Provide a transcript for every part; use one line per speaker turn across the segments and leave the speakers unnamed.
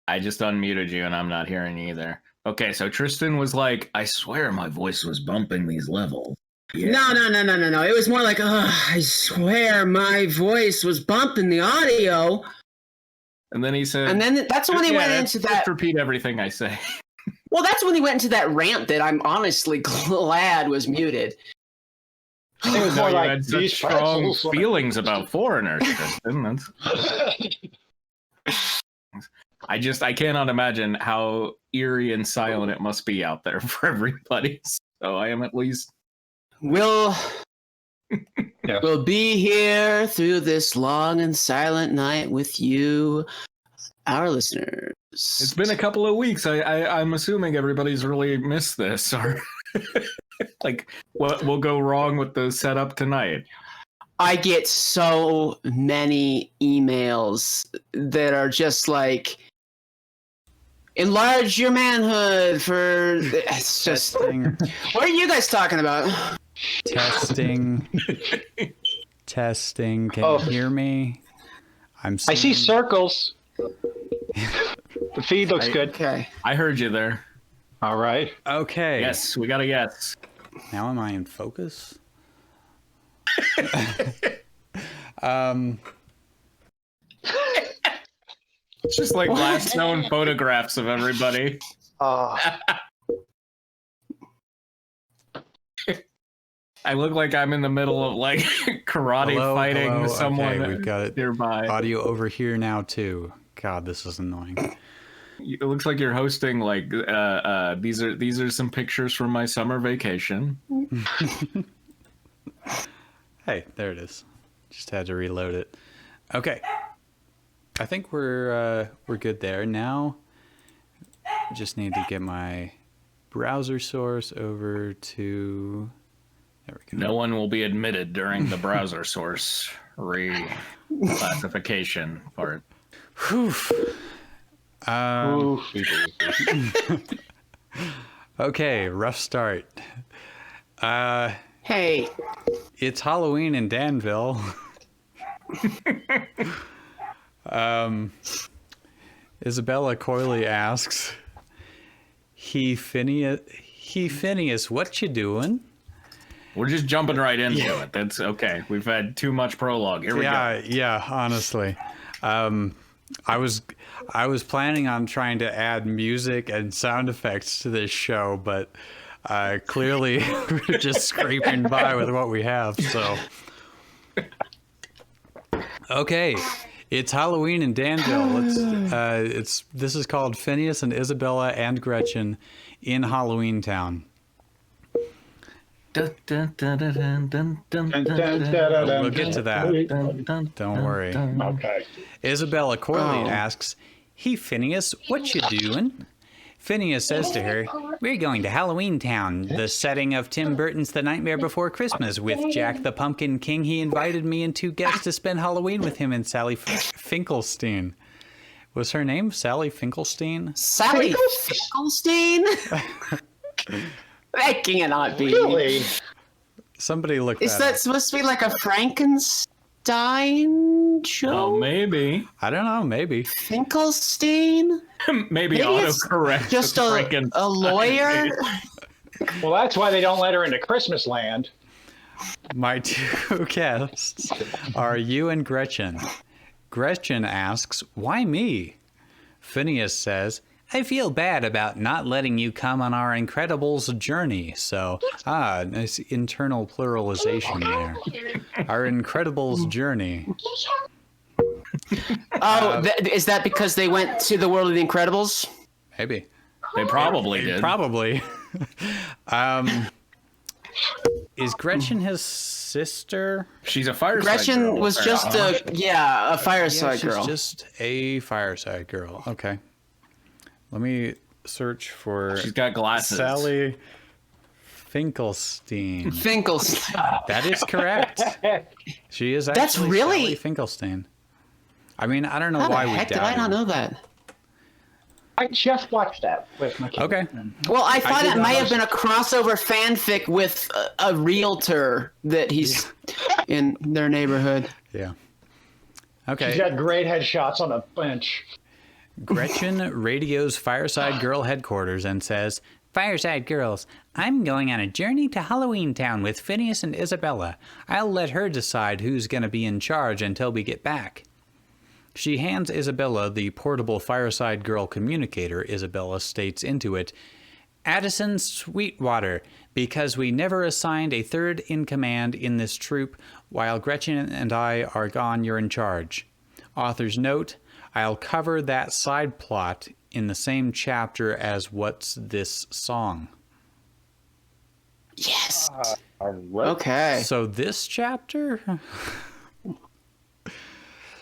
I just unmuted you and I'm not hearing either. Okay, so Tristan was like, I swear my voice was bumping these levels. Yeah.
No. It was more like, I swear my voice was bumping the audio.
And then he said...
And then that's when he went into that...
Just repeat everything I say.
Well, that's when he went into that rant that I'm honestly glad was muted.
It was more like, you had such strong feelings about foreigners, Tristan. I cannot imagine how eerie and silent it must be out there for everybody. So I am at least...
We'll be here through this long and silent night with you, our listeners.
It's been a couple of weeks. I'm assuming everybody's really missed this. Or like, what will go wrong with the setup tonight?
I get so many emails that are just like, enlarge your manhood for... It's just... What are you guys talking about?
Testing. Testing. Can you hear me?
I see circles. The feed looks good.
Okay.
I heard you there.
All right.
Okay.
Yes, we got a yes.
Now am I in focus?
It's just like last known photographs of everybody. I look like I'm in the middle of like karate fighting someone.
Okay, we've got it
nearby.
Audio over here now too. God, this is annoying.
It looks like you're hosting like these are some pictures from my summer vacation.
Hey, there it is. Just had to reload it. Okay. I think we're good there. Now just need to get my browser source over to... There we go.
No one will be admitted during the browser source reclassification part.
Whew. Okay, rough start.
Hey.
It's Halloween in Danville. Isabella coyly asks, Phineas, what you doing?
We're just jumping right into it. That's okay. We've had too much prologue. Here we go.
Yeah, honestly. I was planning on trying to add music and sound effects to this show, but clearly we're just scraping by with what we have. So, okay, it's Halloween in Danville. This is called Phineas and Isabella and Gretchen in Halloweentown. We'll get to that. Don't worry.
Okay.
Isabella coyly asks, Hey, Phineas, what you doing? Phineas says to her, We're going to Halloweentown, the setting of Tim Burton's The Nightmare Before Christmas, with Jack the Pumpkin King. He invited me and two guests to spend Halloween with him and Sally Finkelstein. Was her name Sally Finkelstein?
Sally Finkelstein? That cannot be.
Really?
Somebody look
Is that supposed to be like a Frankenstein show?
Oh, maybe.
I don't know, maybe.
Finkelstein?
Maybe autocorrect.
Just a lawyer?
Well, that's why they don't let her into Christmas Land.
My two guests are you and Gretchen. Gretchen asks, Why me? Phineas says, I feel bad about not letting you come on our Incredibles journey. So, nice internal pluralization there. Our Incredibles journey.
Is that because they went to the world of the Incredibles?
Maybe.
They probably did.
Probably. Is Gretchen his sister?
She's a fireside
Gretchen
girl.
was just a fireside girl.
She's just a fireside girl. Okay. Let me search for...
She's got glasses.
Sally Finkelstein.
Finkelstein.
That is correct. She is actually
That's really...
Sally Finkelstein. I mean, I don't know
How
why
the
we
heck
doubted.
did I not know that?
I just watched that with my kids.
Okay.
Well, I thought it might have been a crossover fanfic with a realtor that he's in their neighborhood.
Yeah. Okay.
She's got great headshots on a bench.
Gretchen radios Fireside Girl headquarters and says, Fireside Girls, I'm going on a journey to Halloweentown with Phineas and Isabella. I'll let her decide who's going to be in charge until we get back. She hands Isabella the portable Fireside Girl communicator. Isabella states into it, Addison Sweetwater, because we never assigned a third in command in this troop. While Gretchen and I are gone, you're in charge. Author's note, I'll cover that side plot in the same chapter as What's This Song?
Yes.
Right.
Okay.
So this chapter?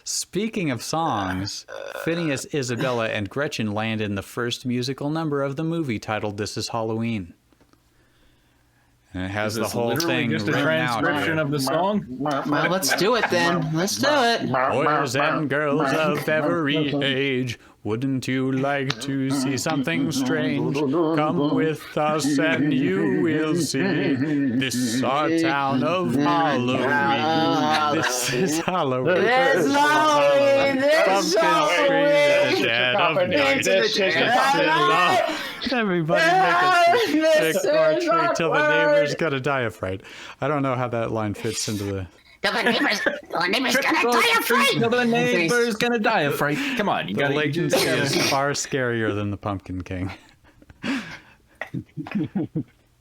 Speaking of songs, Phineas, Isabella, and Gretchen land in the first musical number of the movie titled This Is Halloween. And it has
Is
the
this
whole
literally
thing
just a
written out
transcription
here.
of the song?
Well, let's do it then. Let's do it.
Boys and girls of every age, wouldn't you like to see something strange? Come with us and you will see. This is our town of Halloween. This is Halloween.
This is Halloween. This is Halloween.
Dead of night.
This is
Everybody make a trick or treat till the neighbor's gonna die of fright. I don't know how that line fits into the...
The neighbor's gonna die of fright.
The neighbor's gonna die of fright. Come on, you
The
gotta
latency is far scarier than the Pumpkin King.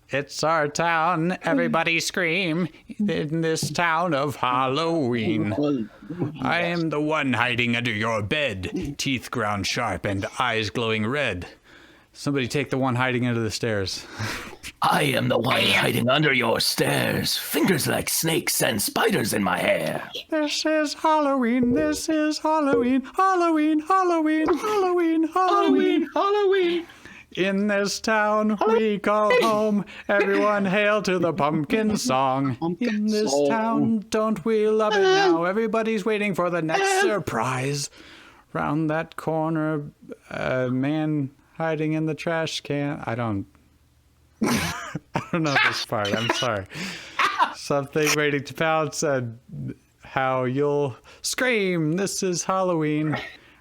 It's our town, everybody scream, in this town of Halloween. I am the one hiding under your bed, teeth ground sharp and eyes glowing red. Somebody take the one hiding under the stairs.
I am the one hiding under your stairs, fingers like snakes and spiders in my hair.
This is Halloween, this is Halloween, Halloween, Halloween, Halloween, Halloween,
Halloween.
In this town we call home, everyone hail to the pumpkin song. In this town, don't we love it now? Everybody's waiting for the next surprise. Round that corner, man hiding in the trash can. I don't know this part. I'm sorry. Something waiting to pounce and how you'll scream. This is Halloween.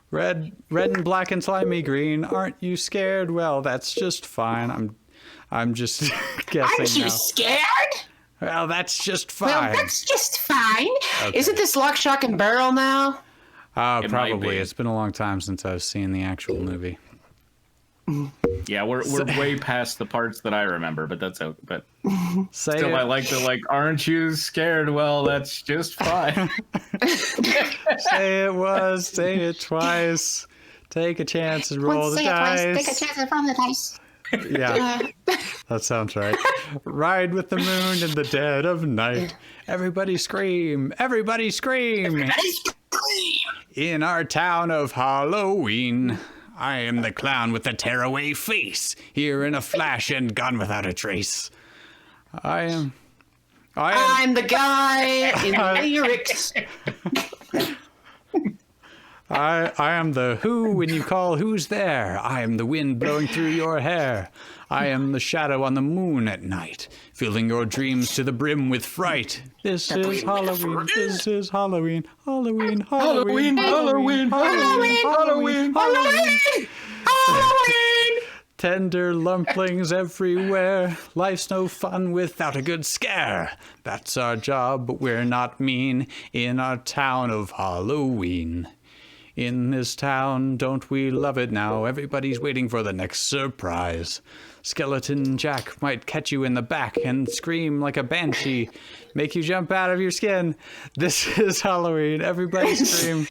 Red and black and slimy green. Aren't you scared? Well, that's just fine. I'm just guessing
Aren't you
now.
scared?
Well, that's just fine.
Well, that's just fine.
Okay.
Isn't this Lock, Shock, and Barrel now?
It might
Probably.
be.
It's been a long time since I've seen the actual movie.
Yeah, we're way past the parts that I remember, but that's okay. But
Say
still,
it.
I like the aren't you scared? Well, that's just fine.
Say it was. Say it twice. Take a chance and roll the
Say it twice.
dice.
Take a chance and roll the dice.
Yeah, that sounds right. Ride with the moon in the dead of night. Everybody scream. Everybody scream. In our town of Halloween. I am the clown with the tearaway face, here in a flash and gone without a trace. I am
I'm the guy in the lyrics.
I am the who when you call who's there. I am the wind blowing through your hair. I am the shadow on the moon at night, filling your dreams to the brim with fright. This is Halloween. This is Halloween. Halloween. Halloween.
Halloween, Halloween,
Halloween.
Halloween.
Halloween!
Tender lumplings everywhere. Life's no fun without a good scare. That's our job, but we're not mean in our town of Halloween. In this town, don't we love it now? Everybody's waiting for the next surprise. Skeleton Jack might catch you in the back and scream like a banshee, make you jump out of your skin. This is Halloween. Everybody scream.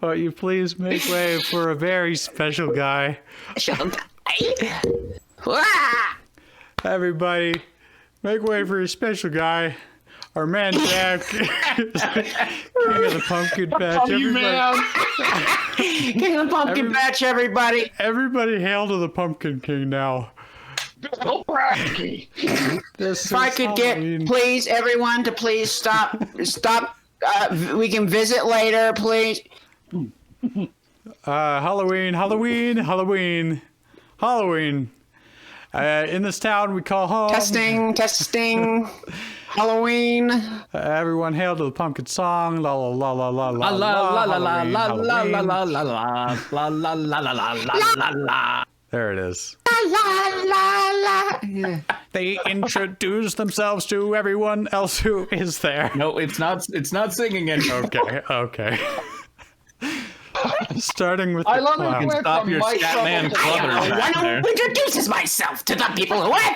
Won't you please make way for a very special guy? Everybody, make way for a special guy. Our man Jack, King of the Pumpkin Patch.
King of the Pumpkin Patch, everybody.
Everybody hail to the Pumpkin King now.
If I could get, please, everyone, to please stop. We can visit later, please.
Halloween. In this town we call home.
Testing. Halloween.
Everyone hail to the pumpkin song. La la la la la la
La la la la
Halloween,
la la
Halloween.
la la la la la la la la la la la.
There it is.
La la la. Yeah.
They introduce themselves to everyone else who is there.
No, it's not. It's not singing it.
Okay. Starting with
I
the
love it.
clown.
Went
Stop
from
your
Mike
Scatman
Shuffle to
Crothers
Clown.
back there.
One who introduces myself to the people who are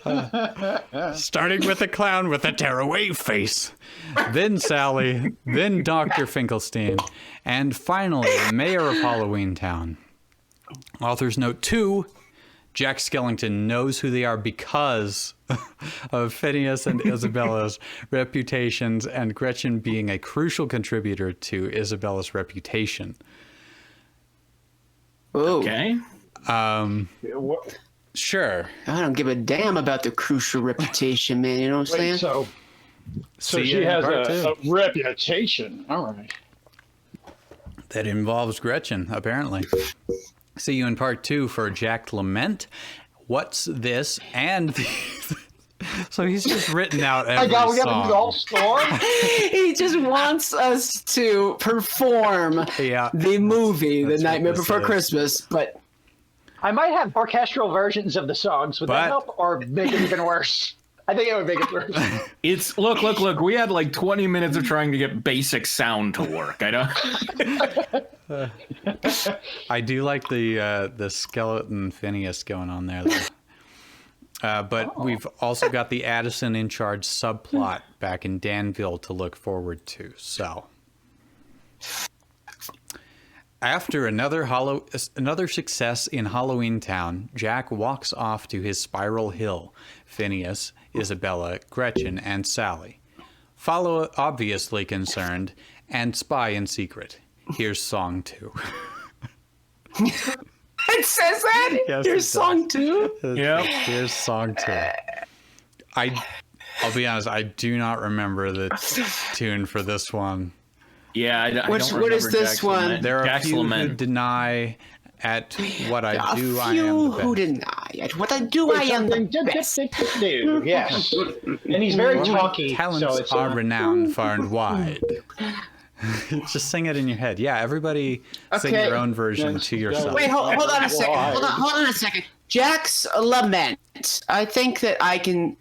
there.
Starting with the clown with a tearaway face. Then Sally. Then Dr. Finkelstein. And finally, the mayor of Halloweentown. Author's note 2. Jack Skellington knows who they are because of Phineas and Isabella's reputations and Gretchen being a crucial contributor to Isabella's reputation.
Ooh.
Okay.
Sure.
I don't give a damn about the crucial reputation, man. You know what I'm saying?
Wait, so
See
she
you in
has
part two.
a reputation. All right.
That involves Gretchen, apparently. See you in part 2 for Jack Lament. What's this? And so he's just written out every
We got to do the whole
song.
story.
He just wants us to perform
Yeah,
the movie, The
that's what
Nightmare
this
Before
is.
Christmas, but
I might have orchestral versions of the songs. Would
But-
that help or make it even worse? I think it would make it worse.
It's look. We had like 20 minutes of trying to get basic sound to work. I don't.
I do like the skeleton Phineas going on there, though. But we've also got the Addison in charge subplot back in Danville to look forward to. So, after another success in Halloweentown, Jack walks off to his Spiral Hill. Phineas, Isabella, Gretchen, and Sally follow, obviously concerned, and spy in secret. Here's song 2.
it says that.
Yes,
Here's
it
song 2.
Yep.
Here's song 2. I'll be honest, I do not remember the tune for this one.
Yeah. I don't
What is
remember
this
Jack's
one?
Lament.
There are
Jack's
a few who
Lament.
deny at what I
A
do, I
few
am the
who
best.
deny it. What I do, I am the best.
Yes. And he's very talky.
Talents
So it's
are renowned far and wide. Just sing it in your head. Yeah, everybody sing
Okay.
your own version to yourself.
Wait, hold on a second.
Why?
Hold on a second. Jack's Lament. I think I can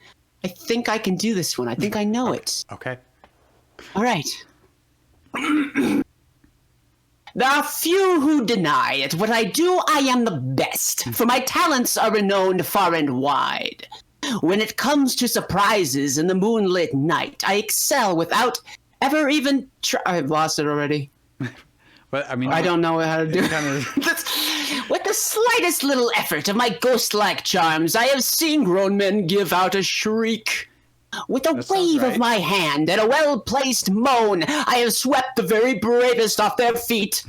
do this one. I think I know it.
Okay.
All right. There are few who deny it. What I do, I am the best, for my talents are renowned far and wide. When it comes to surprises in the moonlit night, I excel without ever even I've lost it already.
But I mean,
I don't know how to do it.
kind of
With the slightest little effort of my ghost-like charms, I have seen grown men give out a shriek. With a
That sounds
wave
right.
of my hand and a well-placed moan, I have swept the very bravest off their feet.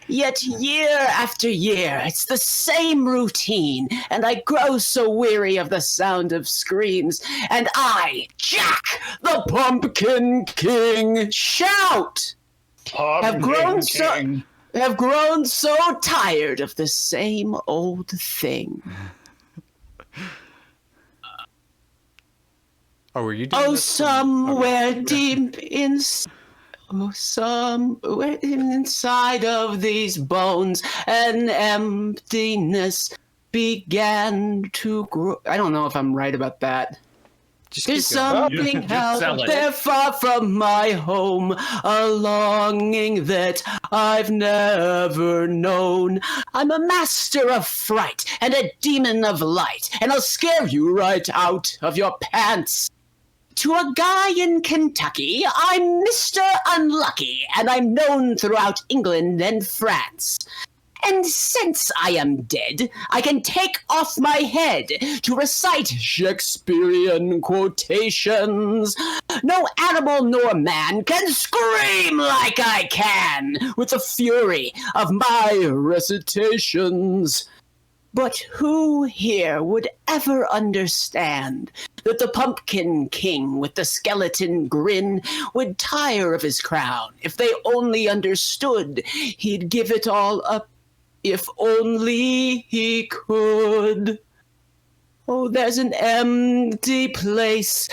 Yet year after year, it's the same routine, and I grow so weary of the sound of screams, and I, Jack, the Pumpkin King, shout! Have grown so tired of the same old thing.
Oh, were you doing
Oh,
this?
somewhere deep somewhere inside of these bones, an emptiness began to grow. I don't know if I'm right about that.
Just
There's
keep going.
something
Just sell
out
it.
there far from my home, a longing that I've never known. I'm a master of fright and a demon of light, and I'll scare you right out of your pants. To a guy in Kentucky, I'm Mr. Unlucky, and I'm known throughout England and France. And since I am dead, I can take off my head to recite Shakespearean quotations. No animal nor man can scream like I can with the fury of my recitations. But who here would ever understand that the Pumpkin King with the skeleton grin would tire of his crown if they only understood he'd give it all up if only he could? Oh, there's an empty place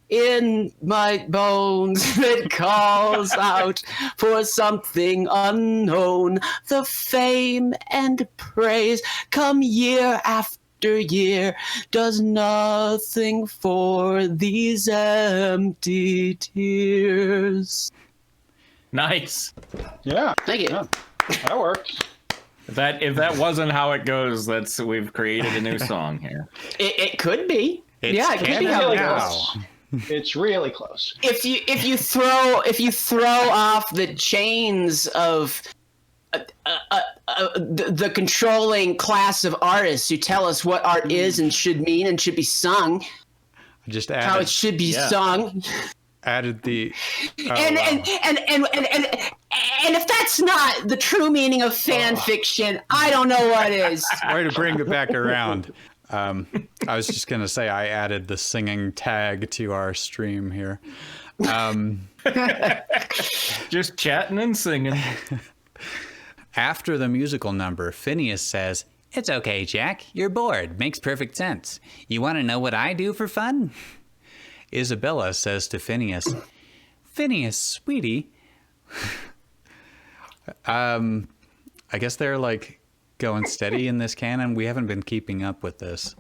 in my bones that calls out for something unknown. The fame and praise come year after year, does nothing for these empty tears.
Nice.
Yeah.
Thank you.
Yeah. That works.
If that wasn't how it goes, we've created a new song here.
It could be.
It's
Yeah, it could be
canon
how it
now.
goes.
It's really close.
If you throw off the chains of the controlling class of artists who tell us what art is and should mean and should be sung,
Just
how it should be sung,
added the
and if that's not the true meaning of fan fiction, I don't know what is.
way to bring it back around. I was just gonna say I added the singing tag to our stream here.
Just chatting and singing.
After the musical number, Phineas says, "It's okay, Jack. You're bored. Makes perfect sense. You want to know what I do for fun?" Isabella says to Phineas, "Phineas, sweetie." I guess they're like going steady in this canon. We haven't been keeping up with this.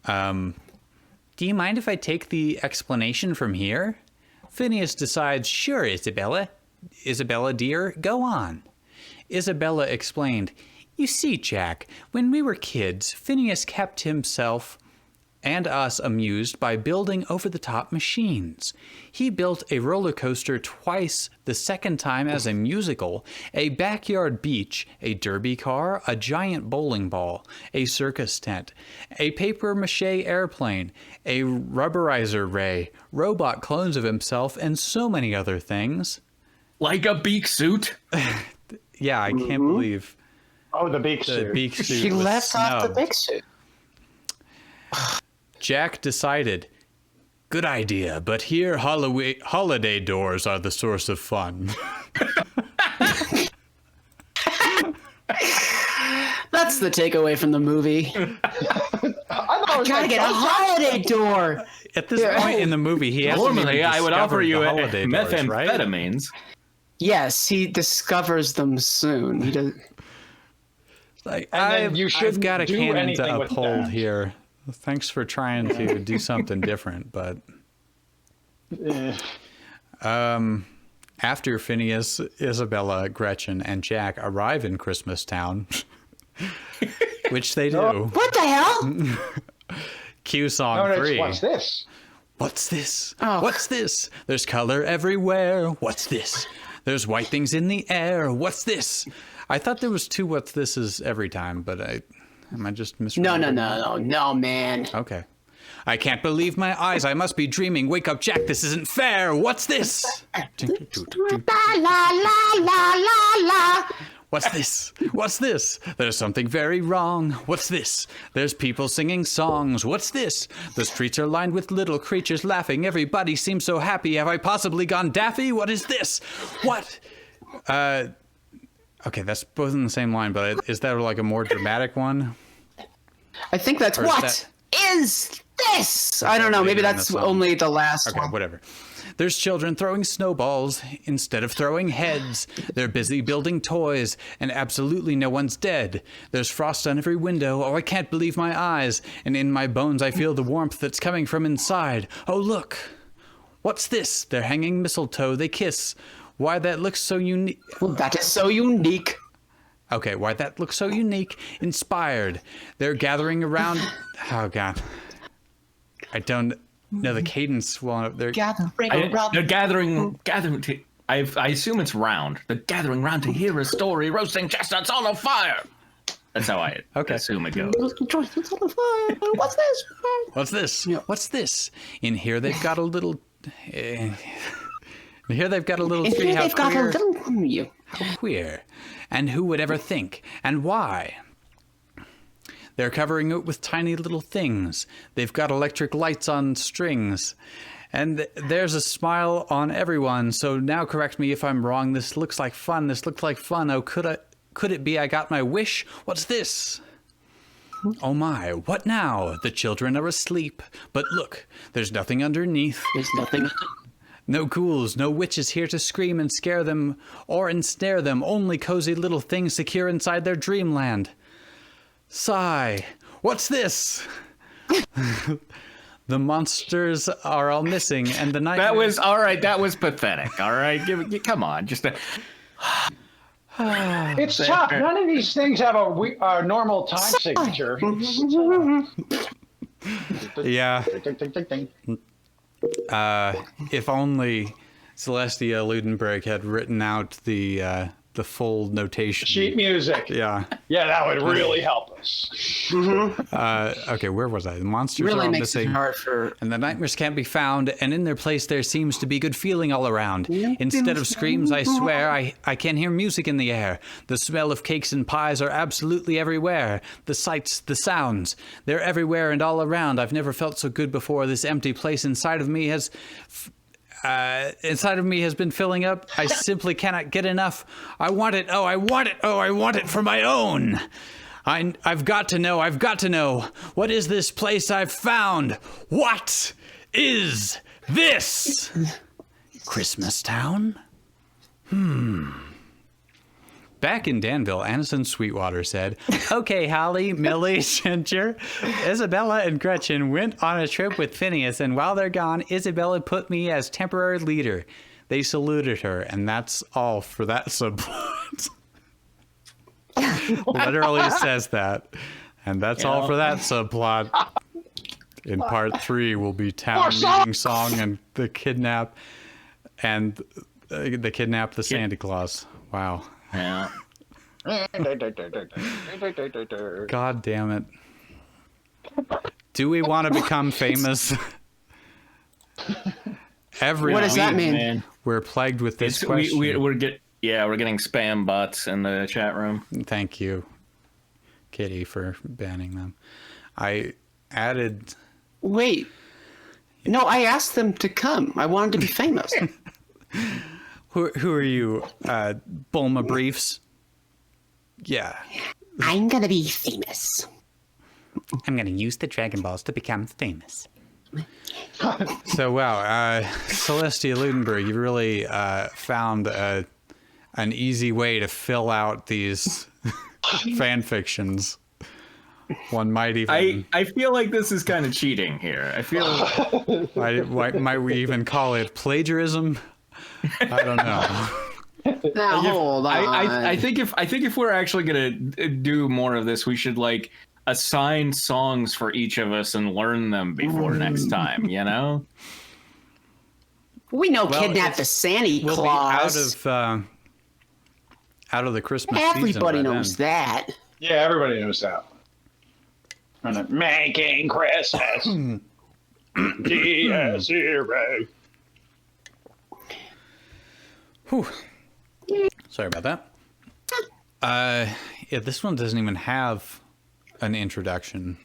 Do you mind if I take the explanation from here? Phineas decides, "Sure, Isabella. Isabella, dear, go on." Isabella explained, "You see, Jack, when we were kids, Phineas kept himself and us amused by building over-the-top machines. He built a roller coaster twice, the second time as a musical, a backyard beach, a derby car, a giant bowling ball, a circus tent, a papier-mâché airplane, a rubberizer ray, robot clones of himself, and so many other things."
Like a beak suit.
Yeah, I can't believe
Oh, the beak
the
suit.
beak suit
She
was
left off the
snubbed.
big suit.
Jack decided, "Good idea, but here holiday doors are the source of fun."
That's the takeaway from the movie. I gotta get a holiday door.
At this point in the movie, he hasn't
Normally,
even
I would offer
discovered
you
the holiday doors, right?
methamphetamines.
Yes, he discovers them soon. He does.
Like,
And then
I've
you shouldn't
got a
do
canon
anything
to
with
uphold
that.
here. Thanks for trying to do something different, but after Phineas, Isabella, Gretchen, and Jack arrive in Christmas Town, which they do,
What the hell?
cue song
No,
3.
what's this?
What's this?
Oh.
What's this? There's color everywhere. What's this? There's white things in the air. What's this? I thought there was 2 what's thises every time, but am I just misremembering?
No, man.
Okay. I can't believe my eyes. I must be dreaming. Wake up, Jack. This isn't fair. What's this?
La la la la la la.
What's this? What's this? There's something very wrong. What's this? There's people singing songs. What's this? The streets are lined with little creatures laughing. Everybody seems so happy. Have I possibly gone daffy? What is this? What? Okay, that's both in the same line, but is that like a more dramatic one?
I think that's
Or is
what
that-
is this? I don't know. Maybe
later in
that's
the song?
only the last
Okay,
one.
whatever. There's children throwing snowballs instead of throwing heads. They're busy building toys, and absolutely no one's dead. There's frost on every window. Oh, I can't believe my eyes. And in my bones, I feel the warmth that's coming from inside. Oh, look. What's this? They're hanging mistletoe. They kiss. Why, that looks so unique.
Well, that is so unique.
Okay, why, that looks so unique. Inspired. They're gathering around. Oh, God. I don't know the cadence. Well, they're
They're gathering. I assume it's round. They're gathering round to hear a story, roasting chestnuts on a fire. That's how I assume it goes.
What's this?
What's this?
Yeah.
What's this? In here they've got a little. In here they've got a little
And
tree.
here
How
they've got a
queer!
little you.
How queer! And who would ever think? And why? They're covering it with tiny little things. They've got electric lights on strings. And there's a smile on everyone. So now correct me if I'm wrong. This looks like fun. This looks like fun. Oh, could it be I got my wish? What's this? Oh my, what now? The children are asleep. But look, there's nothing underneath.
There's nothing.
No ghouls, no witches here to scream and scare them or ensnare them, only cozy little things secure inside their dreamland. Sigh. What's this? The monsters are all missing, and the night.
That was all right. That was pathetic. All right, come on, just a.
It's tough. None of these things have a normal time signature.
Yeah. If only Celestia Ludenberg had written out the full notation.
Sheet music.
Yeah.
Yeah, that would really help us.
Okay, where was I? The monsters
Really
are all
makes it
missing.
hard for.
And the nightmares can't be found, and in their place there seems to be good feeling all around. Instead of screams, I swear, I can hear music in the air. The smell of cakes and pies are absolutely everywhere. The sights, the sounds, they're everywhere and all around. I've never felt so good before. This empty place inside of me has been filling up. I simply cannot get enough. I want it. Oh, I want it. Oh, I want it for my own. I've got to know. What is this place I've found? What is this? Christmas Town? Back in Danville, Anison Sweetwater said, "Okay, Holly, Millie, Ginger, Isabella, and Gretchen went on a trip with Phineas, and while they're gone, Isabella put me as temporary leader. They saluted her, and that's all for that subplot." Literally says that. And that's all for that subplot. In part 3 will be town meeting song and the kidnap the Santa Claus. Wow.
Yeah.
God damn it. Do we want to become famous? Every
What does that
week,
mean?
Man.
We're plagued with this question.
We're getting spam bots in the chat room.
Thank you, Kitty, for banning them. I added...
Wait. No, I asked them to come. I wanted to be famous.
Who are you? Bulma Briefs? Yeah.
I'm gonna be famous.
I'm going to use the Dragon Balls to become famous. So, wow. Celestia Ludenberg, you really found an easy way to fill out these fan fictions. One might even...
I feel like this is kind of cheating here. I feel...
might we even call it plagiarism? I don't know.
Now, hold on.
I think if we're actually gonna do more of this, we should like assign songs for each of us and learn them before next time. You know.
We know
Well,
Kidnap the Santa
We'll
Claus.
be out of the Christmas season
Everybody
by
knows
then.
that.
Yeah, everybody knows that. And making Christmas. DS0.
Whew. Sorry about that. Yeah, this one doesn't even have an introduction.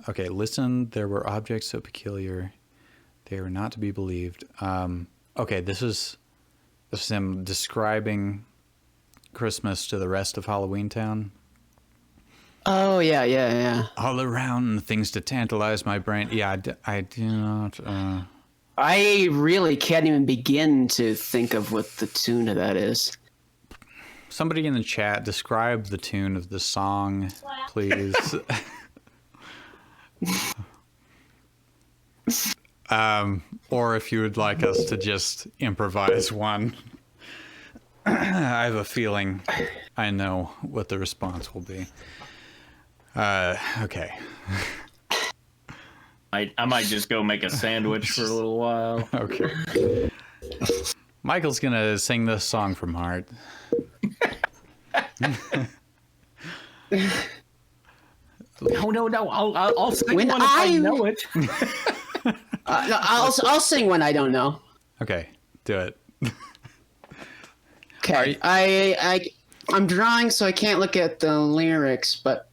Okay, listen, there were objects so peculiar, they were not to be believed. Okay, this is him describing Christmas to the rest of Halloweentown.
Oh, yeah.
All around, things to tantalize my brain. Yeah, I do not...
I really can't even begin to think of what the tune of that is.
Somebody in the chat, describe the tune of the song, please. Or if you would like us to just improvise one. I have a feeling I know what the response will be. Okay.
I might just go make a sandwich for a little while.
Okay. Michael's gonna sing this song from heart.
No. I'll sing
When
one if I
I-
know it.
I'll sing when I don't know.
Okay, do it.
Okay. I'm drawing, so I can't look at the lyrics, but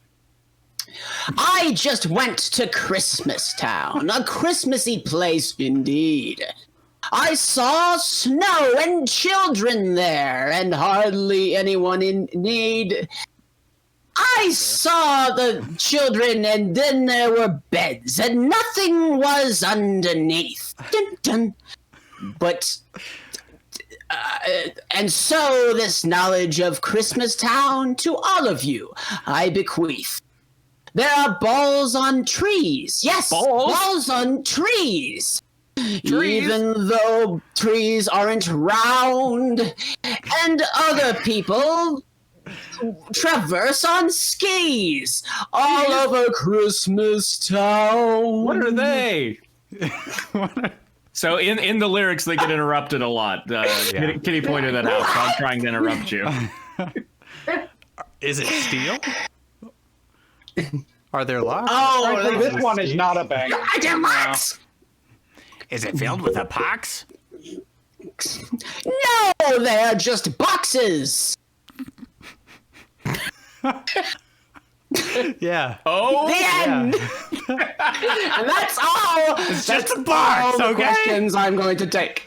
I just went to Christmas Town, a Christmassy place indeed. I saw snow and children there, and hardly anyone in need. I saw the children, and then there were beds, and nothing was underneath. Dun, dun. But, and so this knowledge of Christmas Town to all of you I bequeath. There are balls on trees. Yes, balls on trees. Even though trees aren't round, and other people traverse on skis all over Christmas Town.
What are they? So in the lyrics, they get interrupted a lot. Kitty pointed that out, so I'm trying to interrupt you.
Is it steel? Are there locks?
Oh,
Frankly, this one is not a banger.
I do locks.
Is it filled with a pox?
No, they're just boxes.
Yeah.
Oh,
The end. And that's all.
It's
That's
just a box,
all the
okay?
questions I'm going to take.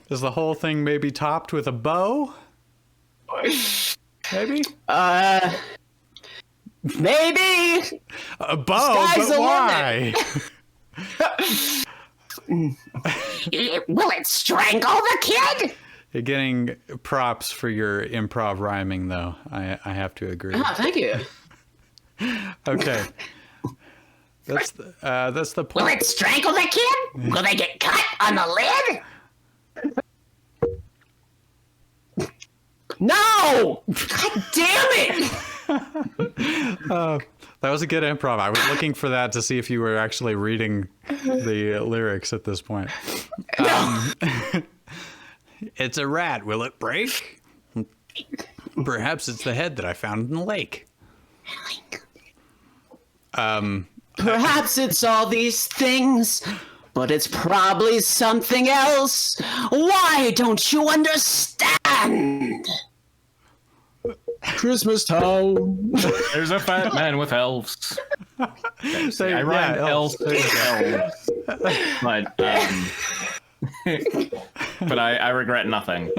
Is the whole thing maybe topped with a bow? Maybe?
Maybe.
A bow,
Sky's
but
the
why?
Will it strangle the kid?
You're getting props for your improv rhyming, though. I have to agree.
Oh, thank you.
Okay. That's the
Will
point.
it strangle the kid? Will they get cut on the lid?
No! God damn it!
That was a good improv. I was looking for that to see if you were actually reading the lyrics at this point. It's a rat. Will it break? Perhaps it's the head that I found in the lake.
Perhaps it's all these things, but it's probably something else. Why don't you understand? Christmas Town.
there's a fat man with elves.
So,
I rhymed elves with elves. But I regret nothing.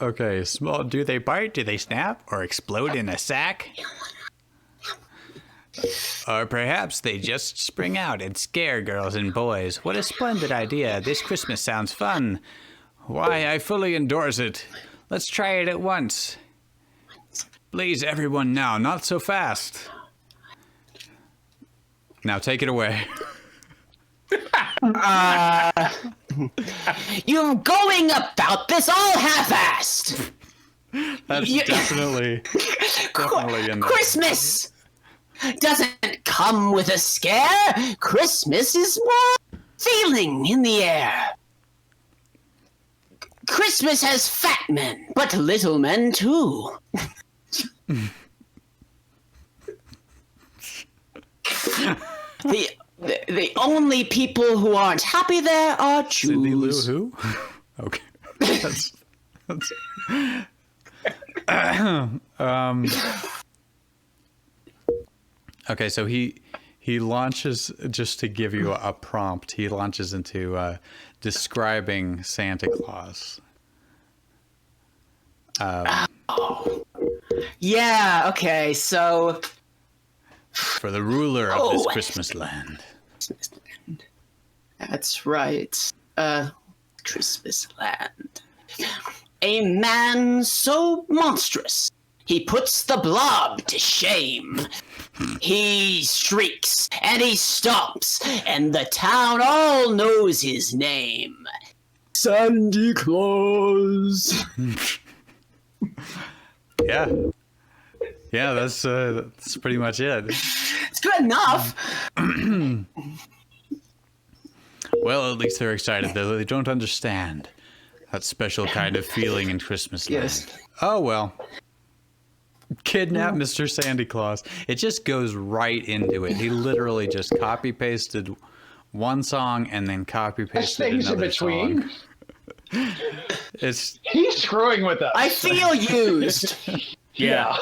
Okay, small. Do they bite? Do they snap? Or explode in a sack? Or perhaps they just spring out and scare girls and boys. What a splendid idea. This Christmas sounds fun. Why, I fully endorse it. Let's try it at once. Please, everyone now, not so fast. Now take it away.
You're going about this all half-assed.
That's definitely in there.
Christmas doesn't come with a scare. Christmas is more feeling in the air. Christmas has fat men, but little men too. The only people who aren't happy there are
Cindy Lou
Jews.
who? Okay. That's okay, so he launches, just to give you a prompt, he launches into describing Santa Claus.
Yeah, okay, so
For the ruler of this Christmas land.
that's right. Christmas land. A man so monstrous, he puts the blob to shame. He shrieks and he stomps, and the town all knows his name. Santa Claus.
Yeah. Yeah, that's pretty much it.
It's good enough.
Well, at least they're excited, though they don't understand that special kind of feeling in Christmas land.
Yes.
Oh, well. Kidnap Mr. Santa Claus. It just goes right into it. He literally just copy-pasted one song and then copy-pasted
things in
another
between.
song. It's
He's screwing with us.
I feel used.
Yeah.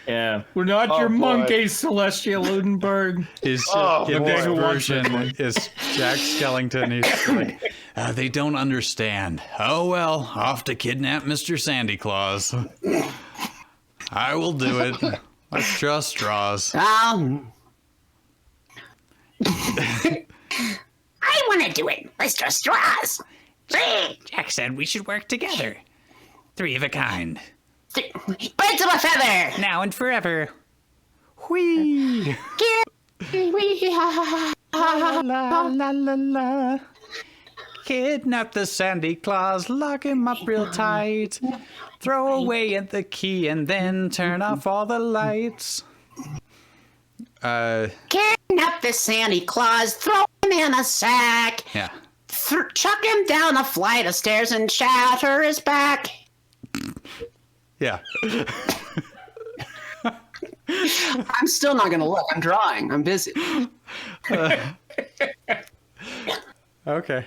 Yeah, we're not your
boy.
monkeys, Celestia Ludenberg.
His
boy.
version is Jack Skellington. He's like, they don't understand. Oh well, off to kidnap Mr. Sandy Claus. I will do it. Let's draw straws.
I want to do it. Let's draw straws.
Jack said we should work together. 3 of a kind.
Birds of a feather.
Now and forever. Whee! La la la la. Kidnap the Sandy Claus, lock him up real tight. Throw away the key and then turn off all the lights.
Kidnap the Sandy Claus, throw him in a sack,
Yeah.
chuck him down a flight of stairs and shatter his back.
Yeah.
I'm still not going to look. I'm drawing. I'm busy.
Okay.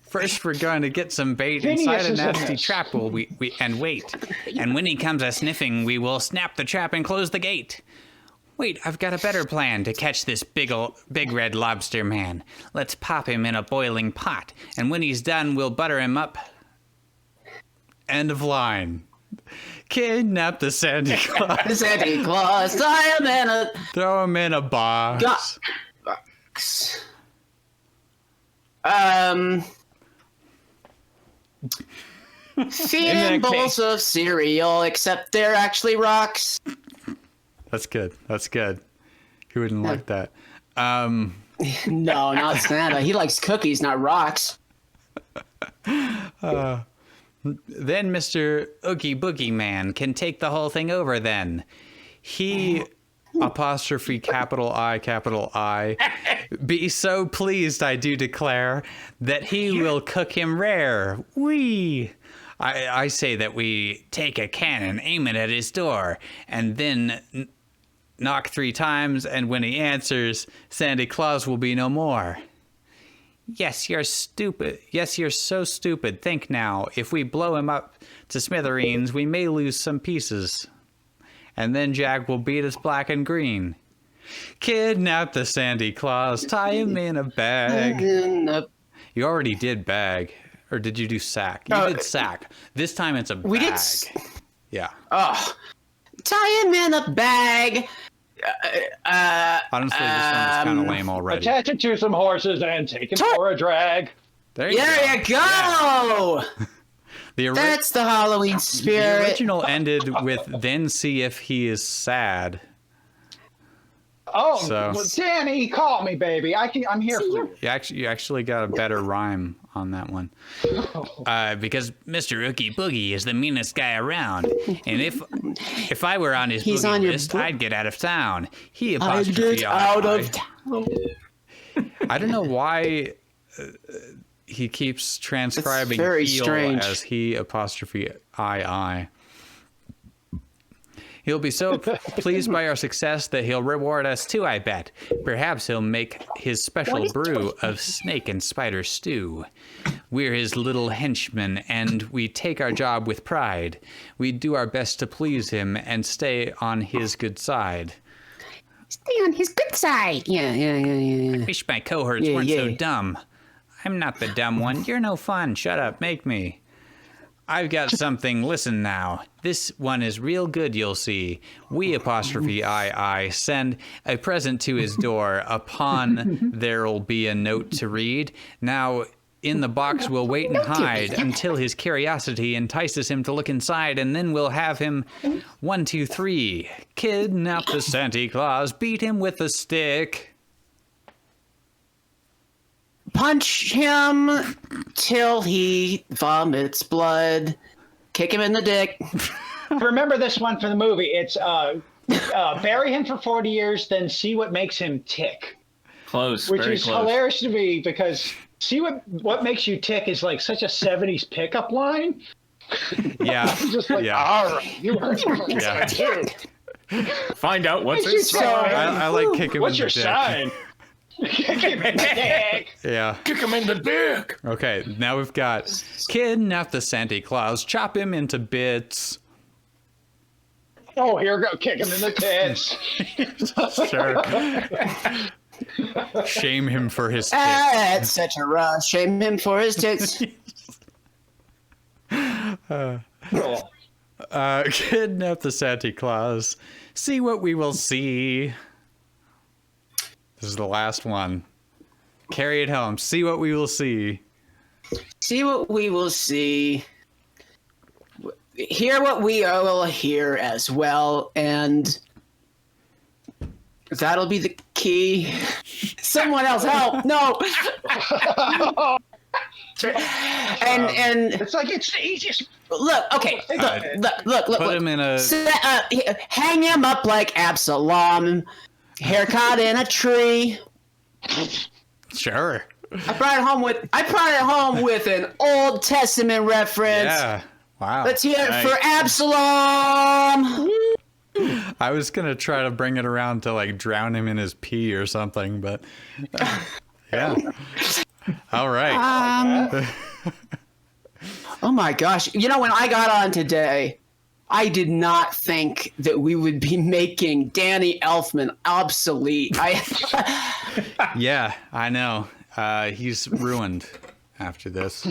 First, we're going to get some bait
Phineas
inside a
is a
nasty
mess.
trap we and wait. And when he comes a sniffing, we will snap the trap and close the gate. Wait, I've got a better plan to catch this big red lobster man. Let's pop him in a boiling pot, and when he's done, we'll butter him up. End of line. Kidnap the Sandy Claus.
The Sandy Claus, tie him in a
Throw him in a box.
box. Feed him bowls of cereal, except they're actually rocks.
That's good. That's good. Who wouldn't like that?
No, not Santa. He likes cookies, not rocks.
Then Mr. Oogie Boogie Man can take the whole thing over then. He, apostrophe capital I, be so pleased, I do declare, that he will cook him rare. Whee! I say that we take a cannon, aim it at his door, and then knock 3 times, and when he answers, Sandy Claus will be no more. Yes, you're stupid. Yes, you're so stupid. Think now. If we blow him up to smithereens, we may lose some pieces. And then Jack will beat us black and green. Kidnap the Sandy Claus. Tie him in a bag. You already did bag. Or did you do sack? You did sack. This time it's a bag.
We did.
Yeah.
Oh, tie him in a bag.
Honestly, this one was kind of lame already.
Attach it to some horses and take it for a drag.
There you
There you go.
The
That's the Halloween
The
spirit.
original ended with then see if he is sad.
Oh,
So-
well, Danny, call me, baby. I'm here for you.
You actually got a better rhyme on that one. Because Mr. Oogie Boogie is the meanest guy around. And if I were on his
He's
boogie
on your
list,
book.
I'd get out of town. He
I
apostrophe
get out
I.
of town.
I don't know why he keeps transcribing
very
heel
strange.
as he apostrophe I. He'll be so pleased by our success that he'll reward us too, I bet. Perhaps he'll make his special brew of snake and spider stew. We're his little henchmen, and we take our job with pride. We do our best to please him and stay on his good side.
Stay on his good side.
Yeah.
Wish my cohorts
Yeah,
weren't so
yeah.
dumb. I'm not the dumb one. You're no fun. Shut up. Make me. I've got something. Listen now. This one is real good, you'll see. We apostrophe I send a present to his door. Upon there'll be a note to read. Now, in the box we'll wait and hide until his curiosity entices him to look inside, and then we'll have him 1, 2, 3. Kidnap the Santa Claus. Beat him with a stick.
Punch him till he vomits blood. Kick him in the dick.
Remember this one from the movie. It's bury him for 40 years, then see what makes him tick.
Close,
Which
very
is
close.
hilarious to me because see what makes you tick is like such a 70s pickup line.
Yeah.
Just like,
Yeah.
all right, you are
Yeah.
Find out what's
What's your
inside.
sign?
I like kick him
What's
in
your
the dick.
sign? Kick him in the dick.
Yeah.
Kick him in the dick.
Okay, now we've got kidnap the Santa Claus, chop him into bits.
Oh, here we go. Kick him in the tits.
Sure. Shame him for his tits.
It's such a rush. Shame him for his tits.
Kidnap the Santa Claus. See what we will see. This is the last one. Carry it home. See what we will see.
See what we will see. Hear what we will hear as well, and that'll be the key. Someone else help! No. And
It's like it's the easiest.
look, okay, look.
Put him in a.
Hang him up like Absalom. Haircut in a tree.
Sure.
I brought it home with an Old Testament reference.
Yeah. Wow.
Let's hear it for Absalom.
I was gonna try to bring it around to like drown him in his pee or something, but yeah. All right.
Oh my gosh! You know, when I got on today, I did not think that we would be making Danny Elfman obsolete.
Yeah, I know. He's ruined after this.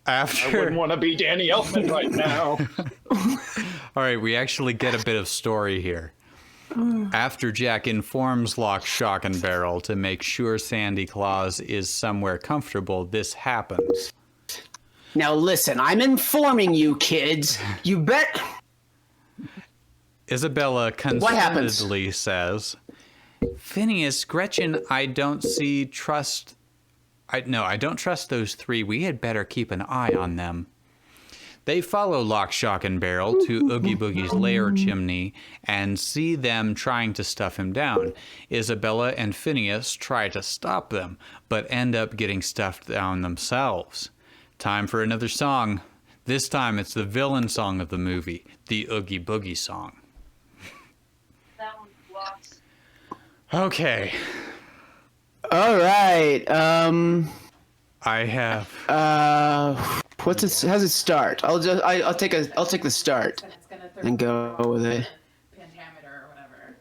I wouldn't want to be Danny Elfman right now.
All right, we actually get a bit of story here. After Jack informs Lock, Shock, and Barrel to make sure Sandy Claus is somewhere comfortable, this happens.
Now listen, I'm informing you, kids. You bet.
Isabella concernedly says, Phineas, Gretchen, I don't trust those three. We had better keep an eye on them. They follow Lock, Shock, and Barrel to Oogie Boogie's lair chimney and see them trying to stuff him down. Isabella and Phineas try to stop them, but end up getting stuffed down themselves. Time for another song. This time it's the villain song of the movie, the Oogie Boogie song.
That one blocks.
Okay.
All right.
I have.
How's it start? I'll take the start and go with it.
Pentameter or whatever.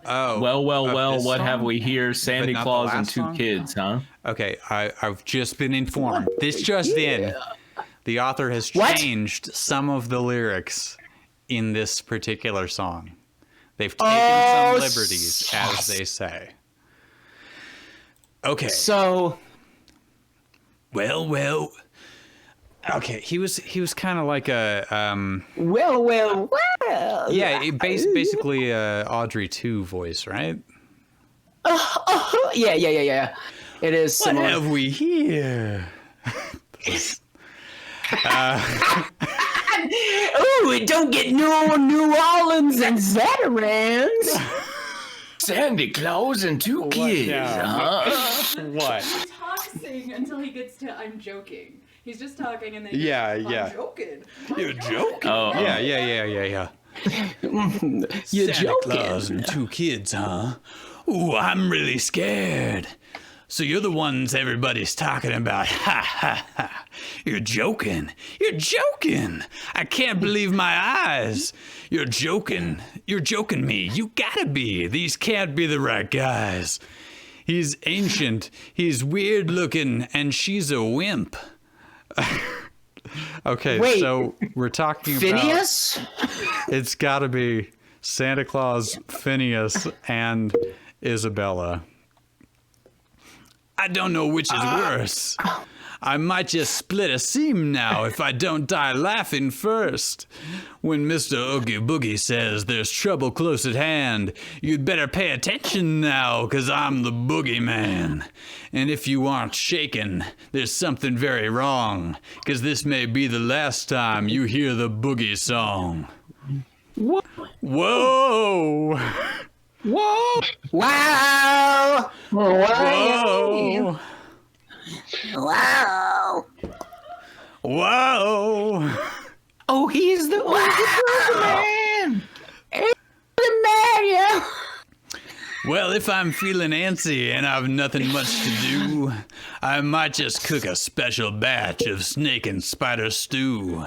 Oh.
Well,
this
what
song?
have we here? Santa
But not the
Claus and
last
two
song?
kids, huh?
Okay, I've just been informed. This just in. The author has changed some of the lyrics in this particular song. They've taken some liberties, as they say. Okay.
So.
Well. Okay, he was kind of like a
Well.
yeah, basically a Audrey 2 voice, right?
Yeah. It is
What
similar.
have we here?
Ooh, it don't get no New Orleans and Zatarans.
Santa Claus and two kids, huh?
What?
He talks sing until he gets to I'm joking. He's just talking and then
Yeah.
I'm joking.
You're joking?
Oh,
Yeah.
You're
Santa
joking.
Claus and two kids, huh? Ooh, I'm really scared. So you're the ones everybody's talking about. Ha ha ha. You're joking. You're joking. I can't believe my eyes. You're joking. You're joking me. You gotta be. These can't be the right guys. He's ancient. He's weird looking, and she's a wimp. Okay,
Wait.
so we're talking
Phineas?
about... It's gotta be Santa Claus, Phineas, and Isabella. I don't know which is worse. I might just split a seam now if I don't die laughing first. When Mr. Oogie Boogie says there's trouble close at hand, you'd better pay attention now, 'cause I'm the boogeyman. And if you aren't shaken, there's something very wrong, 'cause this may be the last time you hear the boogie song. Whoa! Whoa!
Whoa! Wow!
Whoa!
Wow!
Whoa!
Oh, he's the man! He's the man, yeah!
Well, if I'm feeling antsy and I've nothing much to do, I might just cook a special batch of snake and spider stew.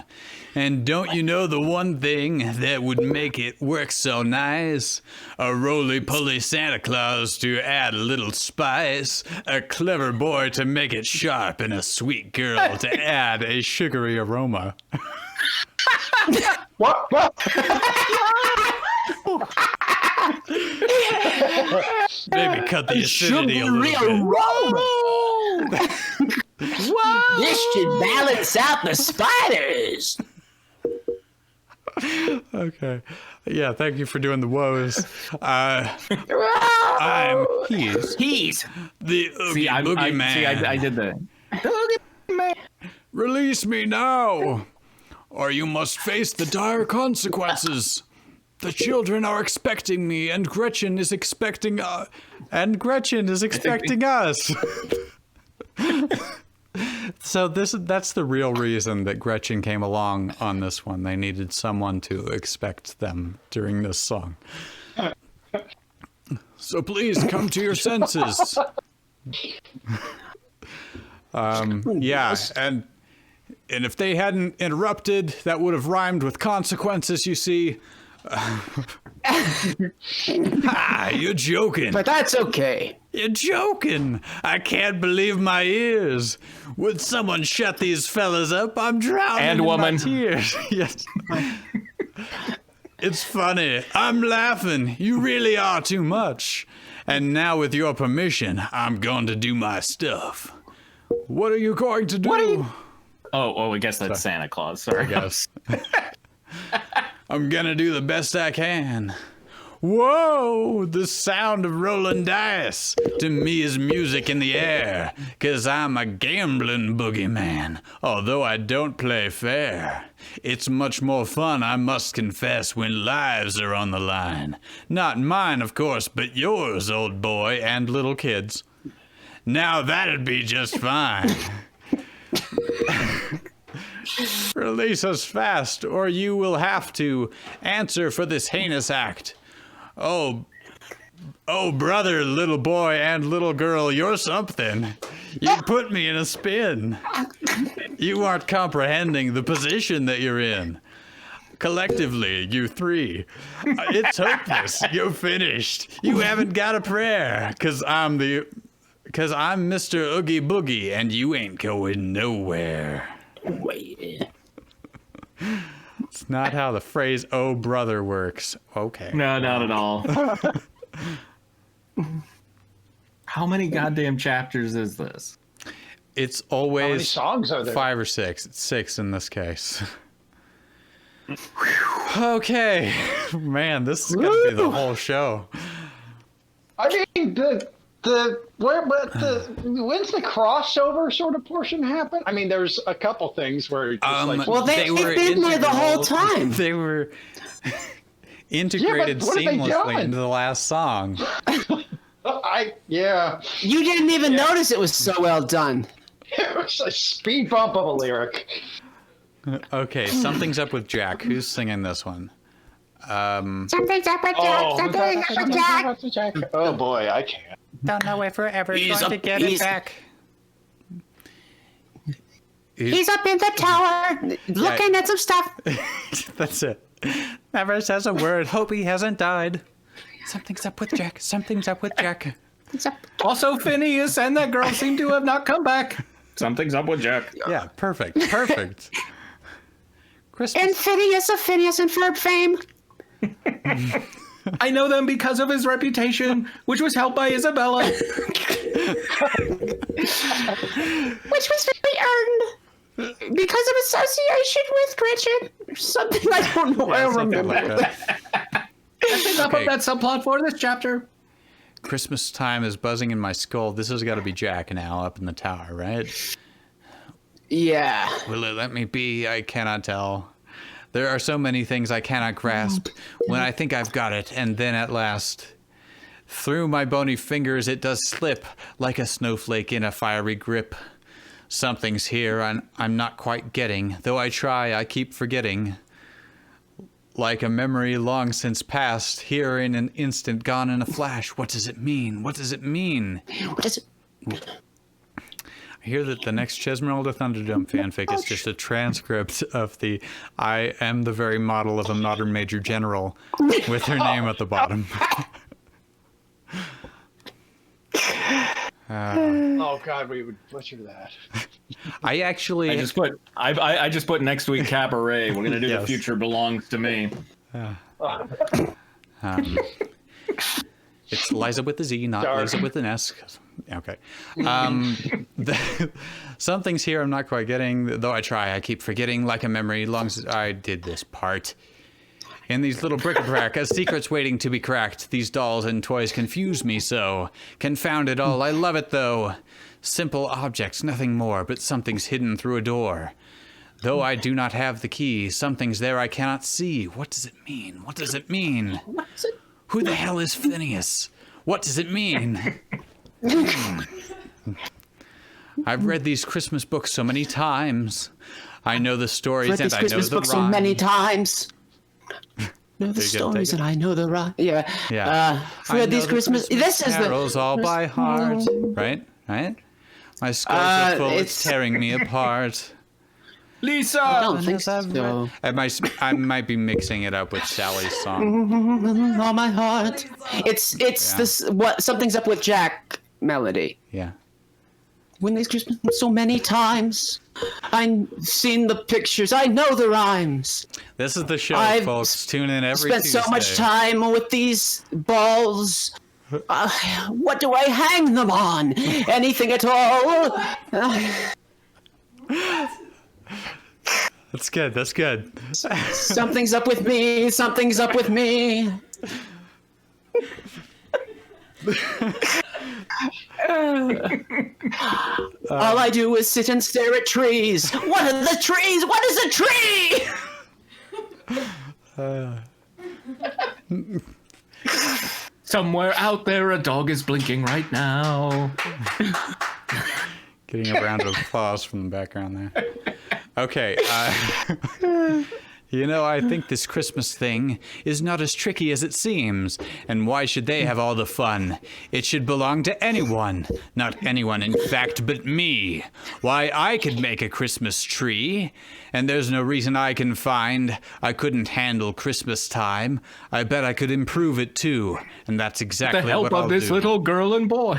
And don't you know the one thing that would make it work so nice? A roly-poly Santa Claus to add a little spice, a clever boy to make it sharp, and a sweet girl to add a sugary aroma.
What?
Maybe cut the acidity a little bit.
Whoa! This should balance out the spiders.
Okay. Yeah, thank you for doing the woes. He's the Oogie Boogie Man.
I did the
Release me now, or you must face the dire consequences. The children are expecting me, and Gretchen is expecting us. So that's the real reason that Gretchen came along on this one. They needed someone to expect them during this song. So please come to your senses. Yeah, and if they hadn't interrupted, that would have rhymed with consequences, you see. You're joking.
But that's okay.
You're joking. I can't believe my ears. Would someone shut these fellas up? I'm drowning
And
in
woman.
my tears. Yes. It's funny. I'm laughing. You really are too much. And now, with your permission, I'm going to do my stuff. What are you going to do?
Oh, I guess that's Santa Claus. Sorry.
I guess. I'm gonna do the best I can. Whoa, the sound of rolling dice to me is music in the air, 'cause I'm a gambling boogeyman, although I don't play fair. It's much more fun, I must confess, when lives are on the line. Not mine, of course, but yours, old boy, and little kids. Now that'd be just fine. Release us fast, or you will have to answer for this heinous act. Oh, brother, little boy, and little girl, you're something. You put me in a spin. You aren't comprehending the position that you're in. Collectively, you three. It's hopeless. You're finished. You haven't got a prayer, 'cause I'm Mr. Oogie Boogie, and you ain't going nowhere.
Wait.
It's not how the phrase "oh brother" works. Okay.
No, not at all. How many goddamn chapters is this?
It's
How many
always
songs are there?
5 or 6. It's 6 in this case. Okay. Man, this is going to be the whole show.
I mean, when's the crossover sort of portion happen? I mean, there's a couple things where it's like,
Well, they've been there the whole time.
They were integrated
what have they
seamlessly
done?
into the last song.
yeah,
You didn't even notice it was so well done.
it was a speed bump of a lyric.
Okay, something's up with Jack. Who's singing this one?
Something's up with Jack. Something's up with Jack.
Oh boy, I can't.
Don't know if we're ever
He's
going
up-
to get
he's-
it back.
He's up in the tower looking at some stuff.
That's it. Never says a word. Hope he hasn't died. Something's up with Jack. Something's up with Jack.
It's up.
Also, Phineas and that girl seem to have not come back. Something's up with Jack.
Yeah, perfect. Perfect. Christmas.
And Phineas of Phineas and Ferb fame.
I know them because of his reputation, which was helped by Isabella.
Which was very earned because of association with Gretchen.
Or something I don't know. I don't
Something
remember.
like that.
Enough of that subplot for this chapter.
Christmas time is buzzing in my skull. This has got to be Jack now up in the tower, right?
Yeah.
Will it let me be? I cannot tell. There are so many things I cannot grasp when I think I've got it, and then at last, through my bony fingers it does slip like a snowflake in a fiery grip. Something's here I'm not quite getting, though I try, I keep forgetting. like a memory long since past, here in an instant, gone in a flash. What does it mean? What does it mean?
What is it?
I hear that the next Chesmeralda Thunderdome fanfic is just a transcript of the I am the very model of a modern major general with her name at the bottom.
Oh God, we would butcher that.
I actually
I just put next week cabaret. We're gonna do
Yes.
The Future Belongs to Me.
It's Liza with a Z, not
Dark.
Liza with an S. Okay. Some things here I'm not quite getting, though I try. I keep forgetting like a memory long since I did this part. In these little bric-a-brac, as secrets waiting to be cracked, these dolls and toys confuse me so. Confound it all, I love it though. Simple objects, nothing more, but something's hidden through a door. Though I do not have the key, something's there I cannot see. What does it mean? What does it mean? Who the hell is Phineas? What does it mean? I've read these Christmas books so many times. I know the stories
Read
and
these
I know
Christmas
the
books so many
rhymes.
times. Know the
Are you gonna
stories
take it?
and I know the right. Yeah.
Yeah. I
Read
know
these
the
Christmas. This is
carols all by heart. Right? Right? My skulls are full, it's tearing me apart.
Lisa!
I don't think
Yes, I've
so.
I might be mixing it up with Sally's song.
All my heart. It's this what something's up with Jack melody.
Yeah.
When these Christmas so many times, I've seen the pictures. I know the rhymes.
This is the show,
I've
folks. Tune in every
Spent
Tuesday.
so much time with these balls. What do I hang them on? Anything at all?
That's good. That's good.
Something's up with me. Something's up with me. All I do is sit and stare at trees. What are the trees? What is a tree?
Somewhere out there, a dog is blinking right now.
Getting a round of applause from the background there. Okay. You know, I think this Christmas thing is not as tricky as it seems. And why should they have all the fun? It should belong to anyone. Not anyone, in fact, but me. Why, I could make a Christmas tree. And there's no reason I can find I couldn't handle Christmas time. I bet I could improve it too. And that's exactly
The help
what
of
I'll
this
do.
little girl and boy.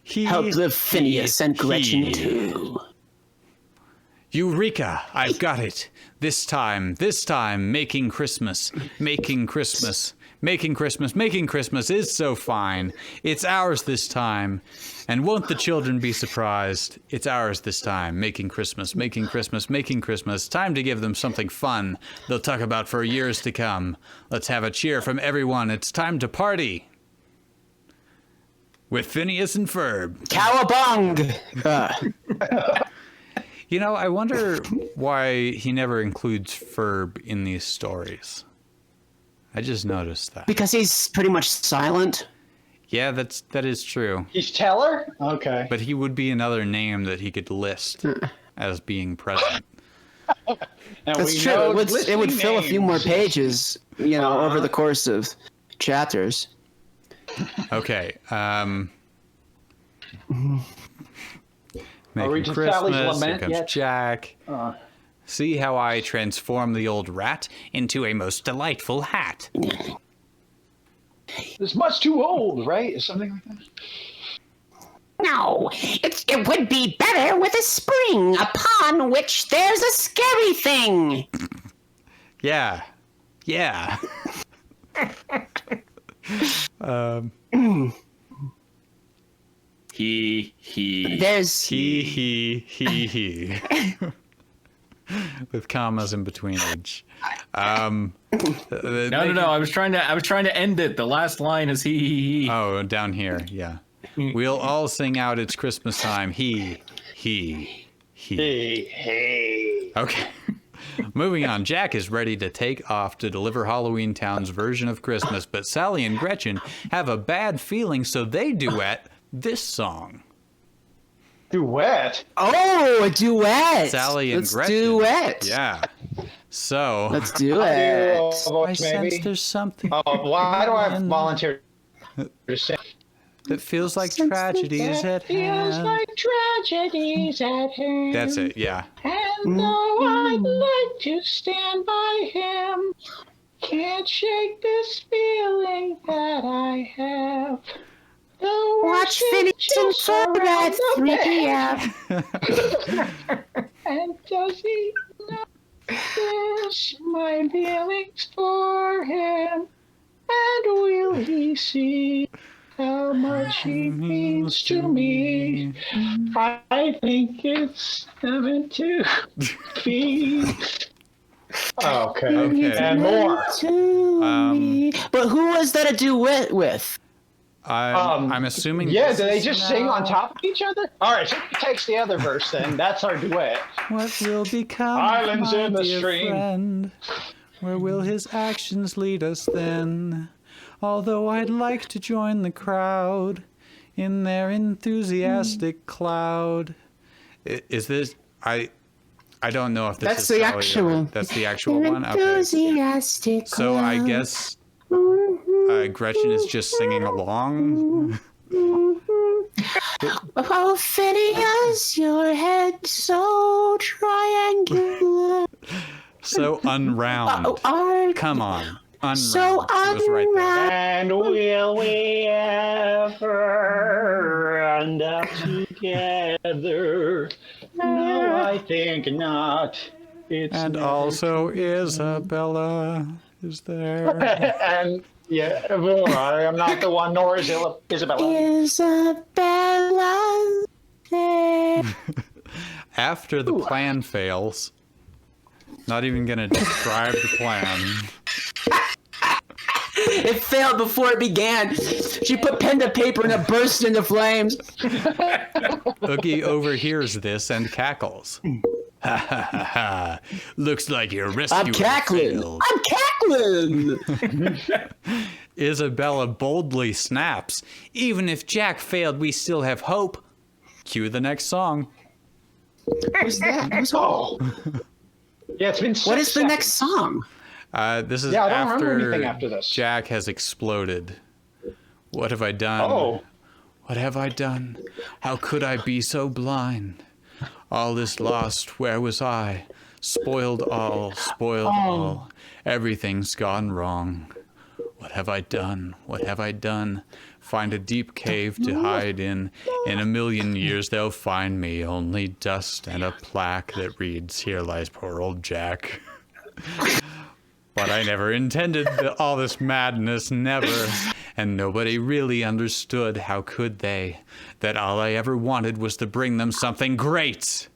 Help the Phineas and Gretchen too.
Eureka! I've got it. This time, making Christmas is so fine. It's ours this time. And won't the children be surprised? It's ours this time, making Christmas. Time to give them something fun they'll talk about for years to come. Let's have a cheer from everyone. It's time to party. With Phineas and Ferb.
Cowabung!
You know, I wonder why he never includes Ferb in these stories. I just noticed that.
Because he's pretty much silent.
Yeah, that is true.
He's Teller? Okay.
But he would be another name that he could list as being present.
And
That's
we
true.
know
It would fill a few more
names.
pages, you know, over the course of chapters.
Okay.
Are we
Making
to Sally's
Christmas, here
Lament
comes
yet?
Jack. See how I transform the old rat into a most delightful hat.
It's much too old, right? Something like that.
No, it would be better with a spring upon which there's a scary thing.
Yeah. Yeah.
There's
He. With commas in between each.
No. I was trying to end it. The last line is he.
Oh, down here, yeah. We'll all sing out it's Christmas time. He.
Hey.
Okay. Moving on. Jack is ready to take off to deliver Halloweentown's version of Christmas, but Sally and Gretchen have a bad feeling, so they duet this song.
Duet?
a duet.
Sally and
Let's
Gretchen.
duet.
Yeah. So
Let's do
I
it.
vote
I sense
maybe.
there's something
Oh, why do I volunteer to sing?
that feels like tragedy is at
Feels
hand.
like tragedies at hand.
That's it, yeah.
And though I'd like to stand by him, can't shake this feeling that I have. The
Watch
worst
Phineas
is
and
just
Ferb
around
at
the
3 p.m.
bend. And does he notice my feelings for him? And will he see how much he means to me? I think it's heaven to be. Okay.
Okay.
And more.
But who was that a duet with?
I'm assuming.
Yeah,
this
do they
is
just sing on
now
top of each other? All right, so who takes the other verse then? That's our duet.
What will become
Islands
of my
in the
dear
stream.
friend? Where will his actions lead us then? Although I'd like to join the crowd in their enthusiastic cloud. Is this? I don't know if this
That's
is
the
how he-
actual.
That's the actual one. Okay.
Enthusiastic.
So I guess Gretchen is just singing along.
Oh, Phineas, your head so triangular.
So unround. Come on. Unround.
So
It was right there.
unround.
And will we ever end up together? No, I think not. It's
And
never
also Isabella is there.
and yeah, well, I am not the one, nor is Isabella.
Isabella.
After the plan fails, not even gonna describe the plan.
It failed before it began. She put pen to paper and it burst into flames.
Oogie overhears this and cackles. Ha ha ha ha. Looks like your rescue
I'm cackling.
failed.
I'm cackling.
Isabella boldly snaps. Even if Jack failed, we still have hope. Cue the next song.
Who's that? Who's all?
Yeah, it's been.
What is the next song?
This is
Yeah, I don't remember anything after this.
Jack has exploded. What have I done?
Oh.
What have I done? How could I be so blind? All is lost, where was I? Spoiled all. Everything's gone wrong. What have I done? What have I done? Find a deep cave to hide in. In a million years they'll find me. Only dust and a plaque that reads, "Here lies poor old Jack." But I never intended all this madness, never. And nobody really understood, how could they? That all I ever wanted was to bring them something great.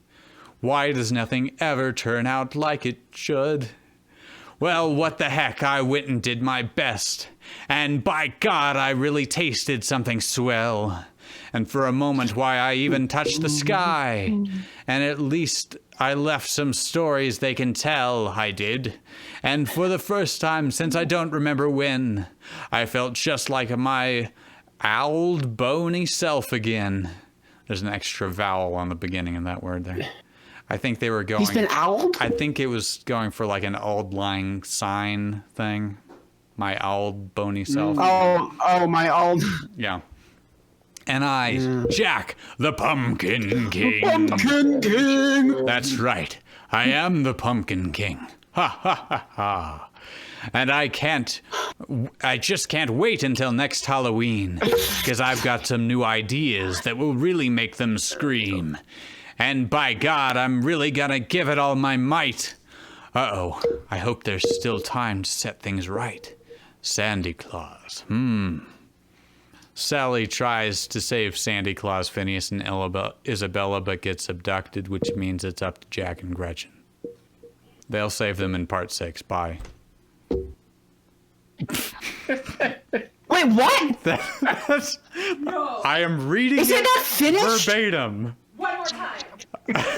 Why does nothing ever turn out like it should? Well, what the heck, I went and did my best. And by God, I really tasted something swell. And for a moment, why, I even touched the sky. And at least I left some stories they can tell, I did. And for the first time since I don't remember when, I felt just like my old bony self again. There's an extra vowel on the beginning of that word there. I think they were going...
He's been owled?
I think it was going for like an old lang syne thing. My old bony self.
Oh, my old.
Yeah. And I, Jack, the Pumpkin King.
Pumpkin King.
That's right. I am the Pumpkin King. Ha ha ha ha. And I just can't wait until next Halloween, because I've got some new ideas that will really make them scream. And by God, I'm really gonna give it all my might. Uh-oh, I hope there's still time to set things right. Sandy Claus, Sally tries to save Sandy Claus, Phineas, and Isabella, but gets abducted, which means it's up to Jack and Gretchen. They'll save them in part 6. Bye.
Wait, what?
No.
I am reading
Is it not finished?
verbatim.
One more time.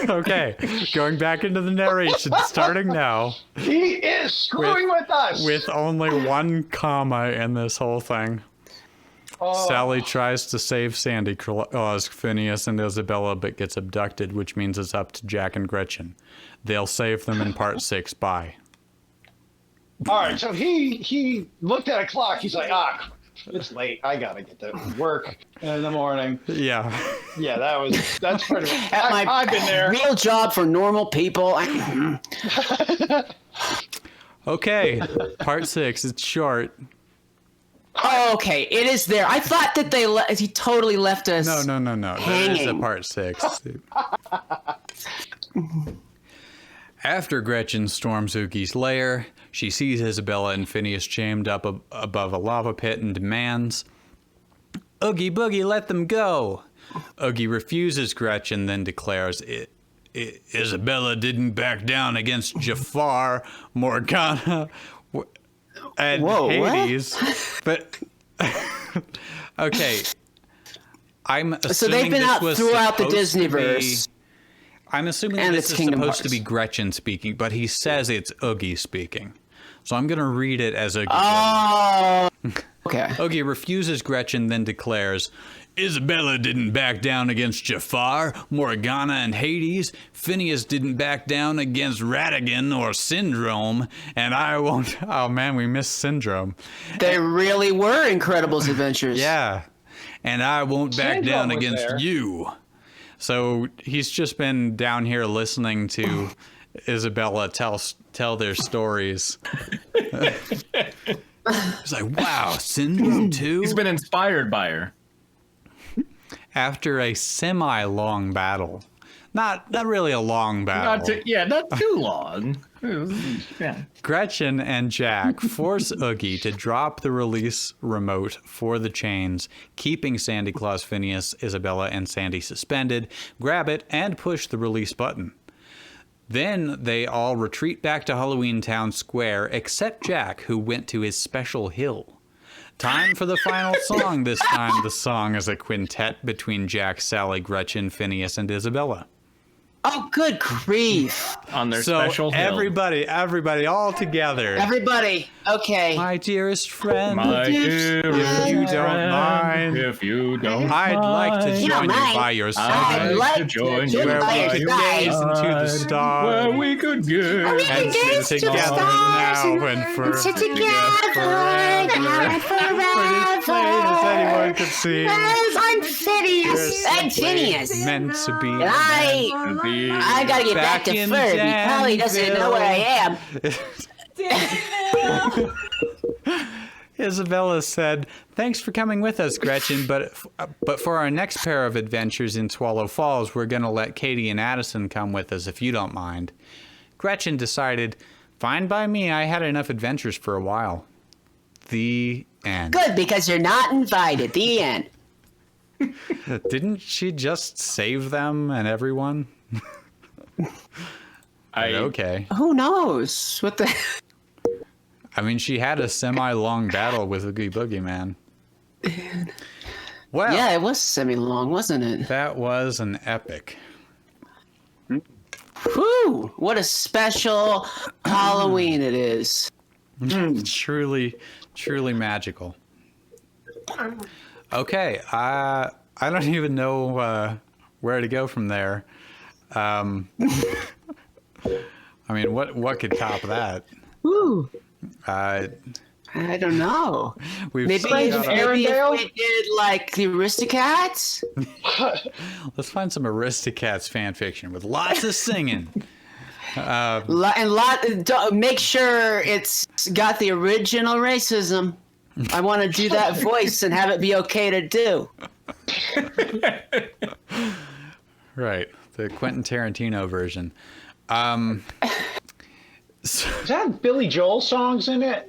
Okay, going back into the narration, starting now,
He is screwing with us.
with only one comma in this whole thing.
Oh.
Sally tries to save Sandy Claus, Phineas, and Isabella, but gets abducted, which means it's up to Jack and Gretchen. They'll save them in part 6. Bye.
All right, so he looked at a clock. He's like, it's late. I gotta get to work in the morning.
Yeah.
Yeah, that's pretty much. I've been there.
Real job for normal people.
Okay, part 6. It's short.
Oh, okay, it is there. I thought that he totally left us.
No. There is a part 6. After Gretchen storms Oogie's lair, she sees Isabella and Phineas chained up above a lava pit and demands, "Oogie Boogie, let them go." Oogie refuses Gretchen, then declares, Isabella didn't back down against Jafar, Morgana, and Hades. What? But, okay. I'm assuming
so they've been out throughout the Disneyverse.
I'm assuming
and
this is supposed to be Gretchen speaking, but he says it's Oogie speaking. So I'm going to read it as Oogie.
Oh, okay.
Oogie refuses Gretchen, then declares, Isabella didn't back down against Jafar, Morgana, and Hades. Phineas didn't back down against Ratigan or Syndrome. And I won't... Oh, man, we missed Syndrome.
They really were Incredibles adventures.
Yeah. And I won't back down against you. So he's just been down here listening to Isabella tell their stories. He's like, wow, Syndrome too?
He's been inspired by her.
After a semi-long battle. Not really a long battle.
Not too long. Yeah.
Gretchen and Jack force Oogie to drop the release remote for the chains, keeping Sandy Claus, Phineas, Isabella, and Sandy suspended, grab it, and push the release button. Then they all retreat back to Halloweentown Square, except Jack, who went to his special hill. Time for the final song. This time the song is a quintet between Jack, Sally, Gretchen, Phineas, and Isabella.
Oh, good grief.
On their special hill.
Everybody, all together.
Everybody, okay.
My dearest friend,
My dearest
if you don't mind,
if you don't
I'd like to
You
join
don't
you
mind.
by your
I'd
side,
like
to join
to
you
where
by
we
your
could
side.
gaze into the stars,
where we could get
and
gaze
sit
to the
together
stars
now and forever.
Sit together and
Pretty plain as anyone could see.
Yes, I'm Phineas.
And Phineas.
Meant to be.
And I gotta get back to
in
Ferb. He probably doesn't know where I am.
Isabella said, "Thanks for coming with us, Gretchen, but for our next pair of adventures in Swallow Falls, we're going to let Katie and Addison come with us if you don't mind." Gretchen decided, "Fine by me, I had enough adventures for a while." The end.
Good, because you're not invited. The end.
Didn't she just save them and everyone? Okay.
Who knows? What the...
I mean, she had a semi-long battle with Oogie Boogie Man. Well,
Yeah, it was semi-long, wasn't it?
that was an epic.
Whew! What a special Halloween it is.
Truly magical. Okay, I don't even know where to go from there. I mean, what could top that?
Whew.
Uh,
I don't know.
we've
Maybe
still
if,
got
maybe
Arendelle?
if we did like the Aristocats.
let's find some Aristocats fan fiction with lots of singing.
Make sure it's got the original racism. I want to do that voice and have it be okay to do.
Right, the Quentin Tarantino version.
Does that have Billy Joel songs in it?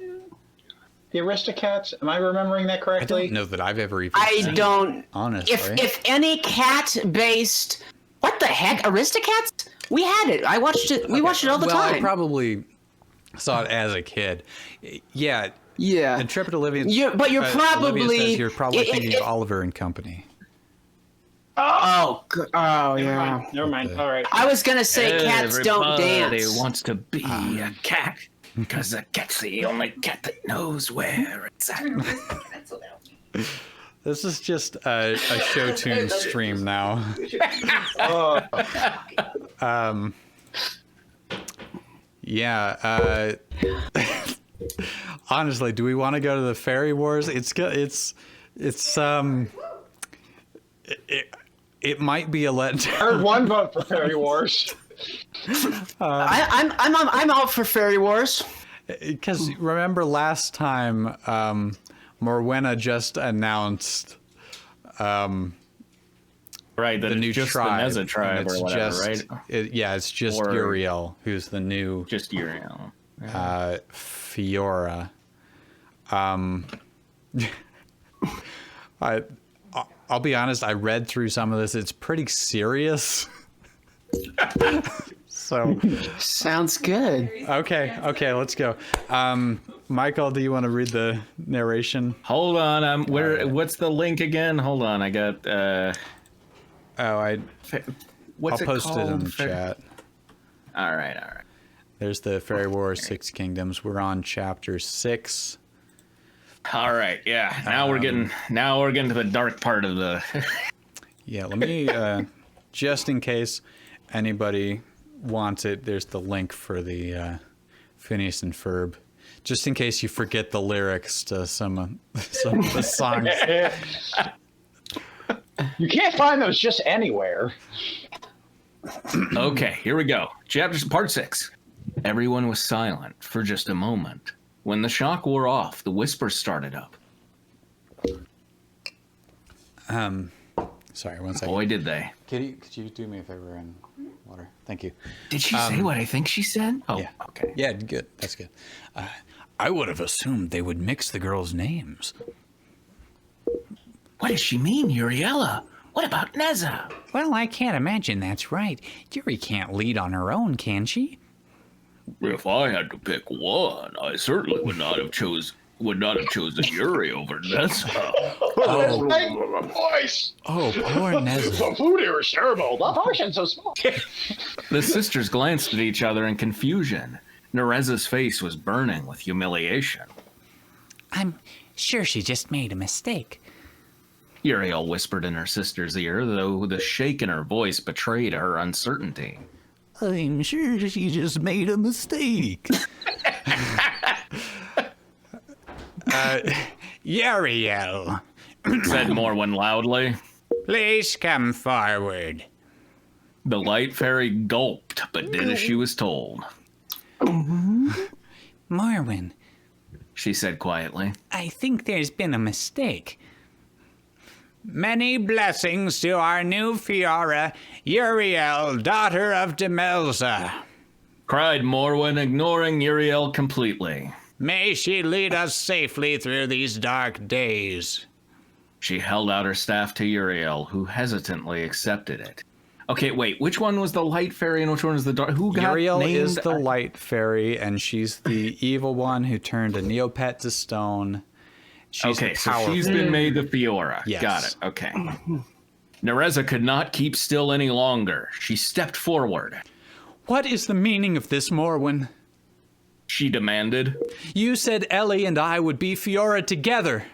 The Aristocats? Am I remembering that
I
correctly?
don't know that I've ever even
I
seen
don't.
it, honestly.
If any cat-based, what the heck, Aristocats? We had it. I watched it. We watched it all the time.
I probably saw it as a kid. Yeah.
Yeah.
Intrepid Olivia.
But you're probably.
Olivia says you're probably thinking of Oliver and Company.
Oh yeah.
Never mind. All right.
I was gonna say cats don't
Everybody
dance.
wants to be a cat because a cat's the only cat that knows where it's at.
This is just a show tune stream now. Yeah. Honestly, do we want to go to the Faerie Wars? It might be a letdown.
I heard one vote for Faerie Wars.
I'm out for Faerie Wars.
Because remember last time, Morwenna just announced
Right,
the new
just
tribe.
The Neza tribe or whatever, right?
It's just
Or-
Uriel who's the new
Just Uriel.
Fiora. I'll be honest, I read through some of this. It's pretty serious. So
Sounds good.
okay, let's go. Michael, do you want to read the narration?
Hold on, what's the link again? Hold on, I got what's
I'll post it in the
called?
chat.
All right.
There's the Faerie Wars 6 Kingdoms. We're on chapter 6.
All right, yeah. Now we're getting to the dark part of the
Yeah, let me just in case anybody wants it, there's the link for the Phineas and Ferb. Just in case you forget the lyrics to some of the songs.
You can't find those just anywhere.
Okay, here we go. Part 6. Everyone was silent for just a moment. When the shock wore off, the whispers started up.
Sorry, one second.
Boy, did they.
Could you do me a favor and water? Thank you.
Did she say what I think she said? Oh,
Yeah.
okay.
Yeah, good. That's good. I would have assumed they would mix the girls' names.
What does she mean, Uriella? What about Neza?
Well, I can't imagine that's right. Yuri can't lead on her own, can she?
If I had to pick one, I certainly would not have chosen Yuri over Neza.
Voice.
Oh, poor Neza.
The food here is terrible. The portion's so small.
The sisters glanced at each other in confusion. Nereza's face was burning with humiliation.
I'm sure she just made a mistake.
Uriel whispered in her sister's ear, though the shake in her voice betrayed her uncertainty.
I'm sure she just made a mistake. Uriel,
Said Morwen loudly.
please come forward.
The light fairy gulped, but did as she was told.
Morwen,
She said quietly.
I think there's been a mistake. Many blessings to our new Fiora, Uriel, daughter of Demelza.
Cried Morwen, ignoring Uriel completely.
May she lead us safely through these dark days.
She held out her staff to Uriel, who hesitantly accepted it. Okay, wait, which one was the light fairy and which one was the dark? Who got
Uriel
named?
is the light fairy, and she's the evil one who turned a Neopet to stone. She's
okay, so
powerful.
she's been made the Fiora.
Yes.
Got it. Okay. Nereza could not keep still any longer. She stepped forward.
What is the meaning of this, Morwen?
She demanded.
You said Ellie and I would be Fiora together.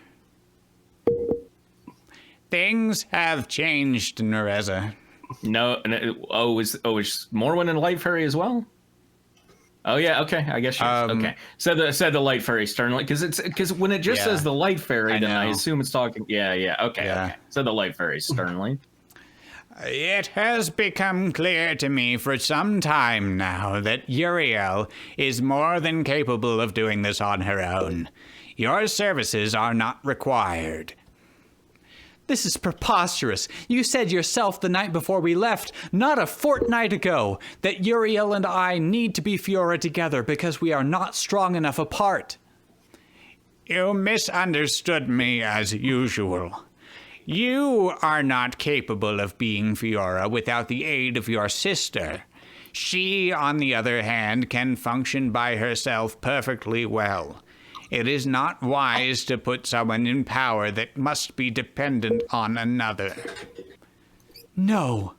Things have changed, Nereza.
No. Is Morwen and Light Fairy as well? Oh yeah. Okay. I guess she's okay. Said the Light Fairy sternly because when it just says the Light Fairy, then I assume it's talking. Yeah. Okay. Said the Light Fairy sternly.
It has become clear to me for some time now that Uriel is more than capable of doing this on her own. Your services are not required.
This is preposterous. You said yourself the night before we left, not a fortnight ago, that Uriel and I need to be Fiora together because we are not strong enough apart.
You misunderstood me as usual. You are not capable of being Fiora without the aid of your sister. She, on the other hand, can function by herself perfectly well. It is not wise to put someone in power that must be dependent on another.
No.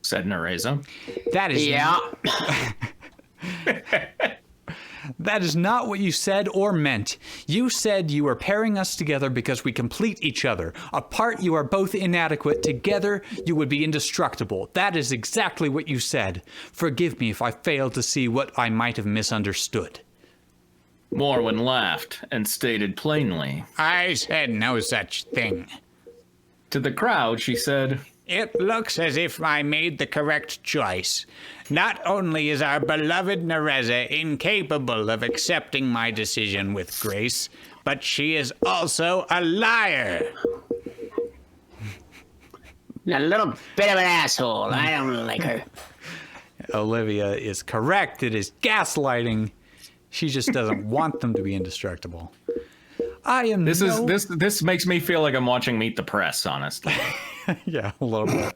Said Nereza.
That is
Yeah.
That is not what you said or meant. You said you were pairing us together because we complete each other. Apart, you are both inadequate. Together, you would be indestructible. That is exactly what you said. Forgive me if I failed to see what I might have misunderstood.
Morwen laughed and stated plainly.
I said no such thing.
To the crowd, she said,
It looks as if I made the correct choice. Not only is our beloved Nereza incapable of accepting my decision with grace, but she is also a liar.
A little bit of an asshole. I don't like her.
Olivia is correct. It is gaslighting. She just doesn't want them to be indestructible.
This makes me feel like I'm watching Meet the Press, honestly.
Yeah, a little bit.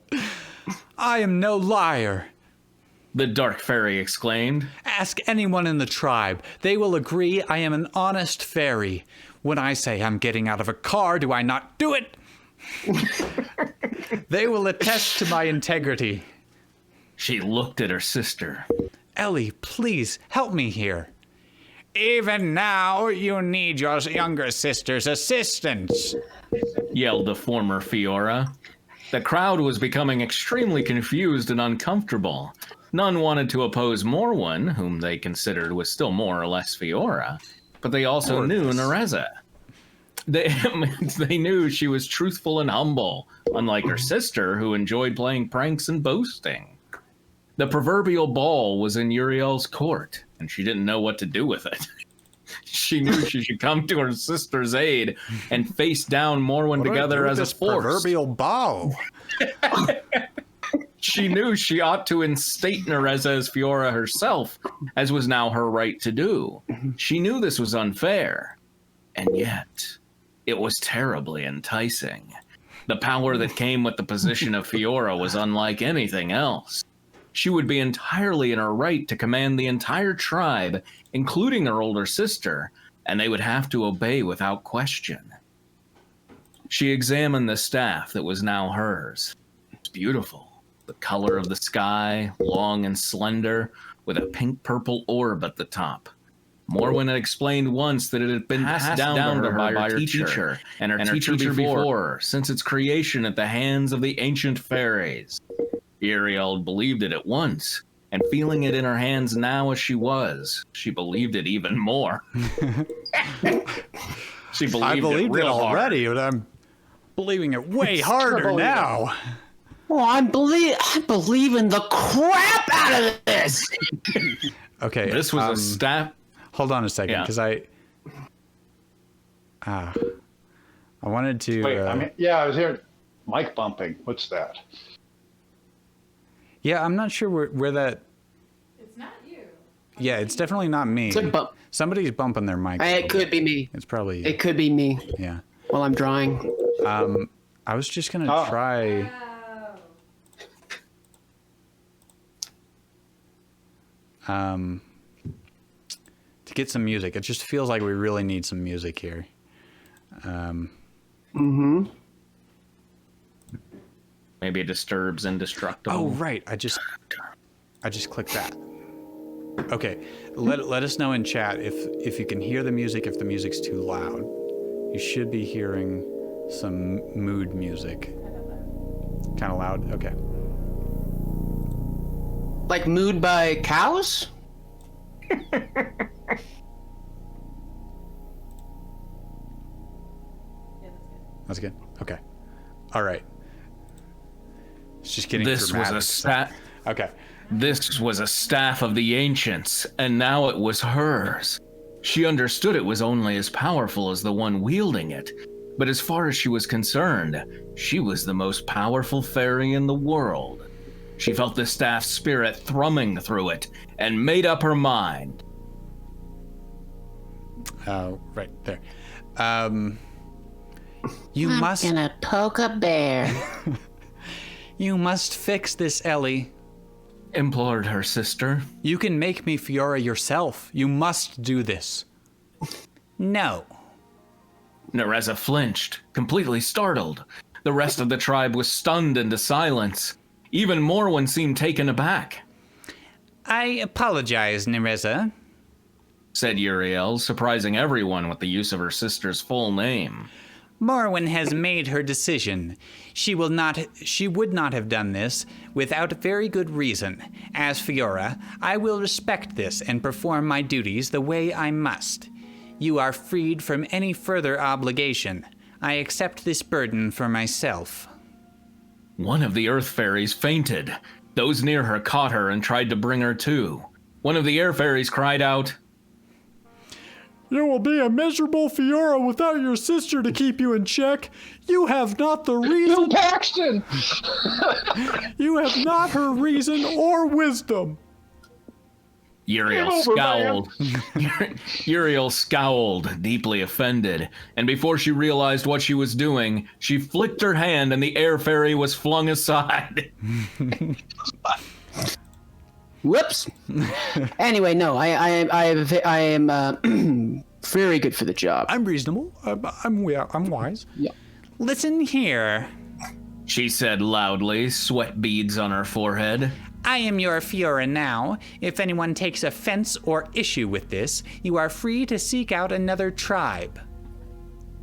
I am no liar.
The Dark Fairy exclaimed.
Ask anyone in the tribe. They will agree I am an honest fairy. When I say I'm getting out of a car, do I not do it? They will attest to my integrity.
She looked at her sister.
Ellie, please help me here.
Even now, you need your younger sister's assistance,
yelled the former Fiora. The crowd was becoming extremely confused and uncomfortable. None wanted to oppose Morwen, whom they considered was still more or less Fiora, but they also knew Nereza. They knew she was truthful and humble, unlike her sister, who enjoyed playing pranks and boasting. The proverbial ball was in Uriel's court, and she didn't know what to do with it. She knew she should come to her sister's aid and face down Morwen together as a force.
Proverbial ball.
She knew she ought to instate Nereza as Fiora herself, as was now her right to do. She knew this was unfair, and yet it was terribly enticing. The power that came with the position of Fiora was unlike anything else. She would be entirely in her right to command the entire tribe, including her older sister, and they would have to obey without question. She examined the staff that was now hers. It's beautiful. The color of the sky, long and slender, with a pink-purple orb at the top. Morwen had explained once that it had been passed down to her by her teacher and her teacher before her, since its creation at the hands of the ancient fairies. Uriel believed it at once, and feeling it in her hands now as she was, she believed it even more. She believed
I believed
it,
it already, but I'm believing it way harder now.
Oh, I believe in the crap out of this.
Okay.
This was a staff.
Hold on a second, because I wanted to.
Wait, I was hearing mic bumping. What's that?
Yeah, I'm not sure where that.
It's not you.
Yeah, it's definitely not me.
It's a bump.
Somebody's bumping their mic.
It could be me.
It's probably you.
It could be me.
Yeah.
While I'm drawing.
I was just gonna try. To get some music. It just feels like we really need some music here.
Maybe it disturbs indestructible.
Oh, right. I just clicked that. Okay. Let us know in chat if you can hear the music, if the music's too loud. You should be hearing some mood music. Kind of loud? Okay.
Like Mood by Cows?
That's good. Okay. All right. It's just getting
This
dramatic.
was a staff.
Okay.
This was a staff of the ancients, and now it was hers. She understood it was only as powerful as the one wielding it, but as far as she was concerned, she was the most powerful fairy in the world. She felt the staff's spirit thrumming through it, and made up her mind.
Right there. You must.
I'm gonna poke a bear.
You must fix this, Ellie.
Implored her sister.
You can make me Fiora yourself. You must do this. No.
Nereza flinched, completely startled. The rest of the tribe was stunned into silence. Even Morwen seemed taken aback.
I apologize, Nereza,
said Uriel, surprising everyone with the use of her sister's full name.
Morwen has made her decision. She would not have done this without a very good reason. As Fiora, I will respect this and perform my duties the way I must.
You are freed from any further obligation. I accept this burden for myself.
One of the earth fairies fainted. Those near her caught her and tried to bring her to. One of the air fairies cried out,
"You will be a miserable Fiora without your sister to keep you in check. You have not the reason."
Bill Paxton!
You have not her reason or wisdom.
Uriel scowled. Uriel scowled, deeply offended, and before she realized what she was doing, she flicked her hand and the air fairy was flung aside.
Whoops. Anyway, no, I am very good for the job.
I'm reasonable. I'm wise.
Yeah.
Listen here.
She said loudly, sweat beads on her forehead.
I am your Fiora now. If anyone takes offense or issue with this, you are free to seek out another tribe.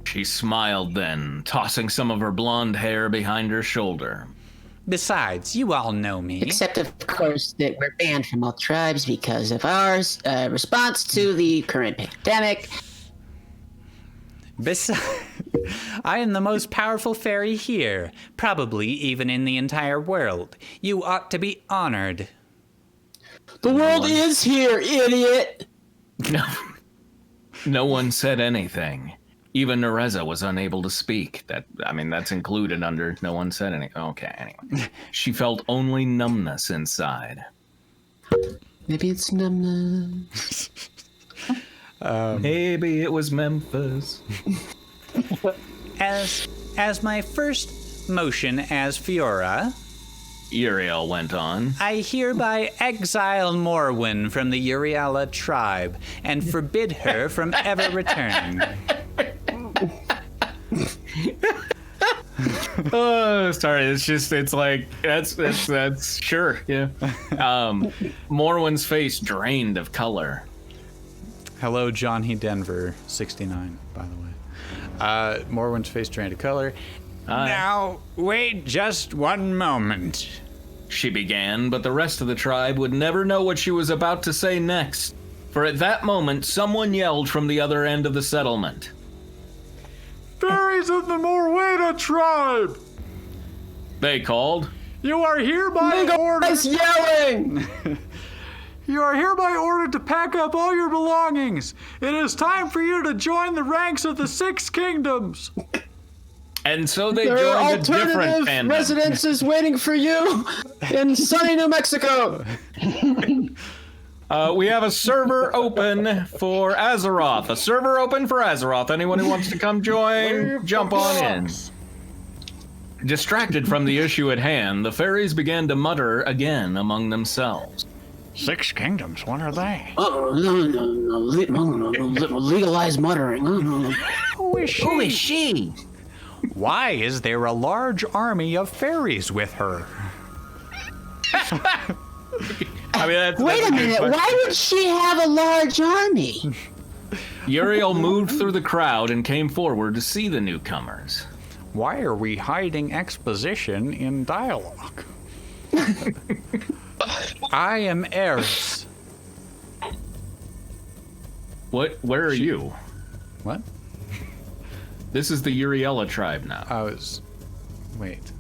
She smiled then, tossing some of her blonde hair behind her shoulder.
Besides, you all know me.
Except, of course, that we're banned from all tribes because of our response to the current pandemic.
I am the most powerful fairy here, probably even in the entire world. You ought to be honored.
The world is here, idiot!
No one said anything. Even Nereza was unable to speak. That's included under no one said anything. Okay, anyway. She felt only numbness inside.
Maybe it's numbness.
Maybe it was Memphis.
As my first motion as Fiora,
Uriel went on,
I hereby exile Morwen from the Uriela tribe and forbid her from ever returning.
Oh, sorry. It's like that's sure, yeah. Morwen's face drained of color.
Hello, Johnny Denver, 69, by the way. Morwen's face drained of color.
Now, wait just one moment.
She began, but the rest of the tribe would never know what she was about to say next. For at that moment, someone yelled from the other end of the settlement.
Fairies of the Morweda tribe!
They called.
You are hereby ordered...
yelling!
You are hereby ordered to pack up all your belongings. It is time for you to join the ranks of the Six Kingdoms.
And so they
There are
joined a different
alternative
fandom.
residences waiting for you in sunny New Mexico.
We have a server open for Azeroth. A server open for Azeroth. Anyone who wants to come join, jump on in. Distracted from the issue at hand, the fairies began to mutter again among themselves.
Six Kingdoms, what are they?
Legalize muttering.
Who is she?
Who is she?
Why is there a large army of fairies with her?
Wait a minute, why would she have a large army?
Uriel moved through the crowd and came forward to see the newcomers.
Why are we hiding exposition in dialogue? I am Eris.
What? Where are you?
What?
This is the Uriela tribe now.
Wait.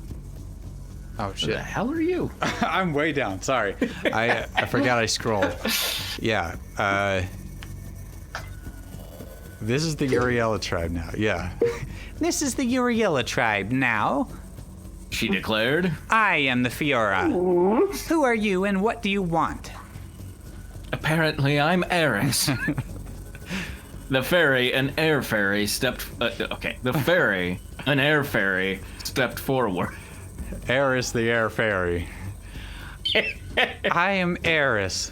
Oh
Where
shit.
the hell are you?
I'm way down. Sorry. I forgot I scrolled. Yeah. This is the Uriela tribe now. Yeah. This is the Uriela tribe now.
She declared.
I am the Fiora. Who are you and what do you want?
Apparently, I'm Eris. The fairy, an air fairy, stepped. The fairy, an air fairy, stepped forward.
Eris the air fairy. I am Eris,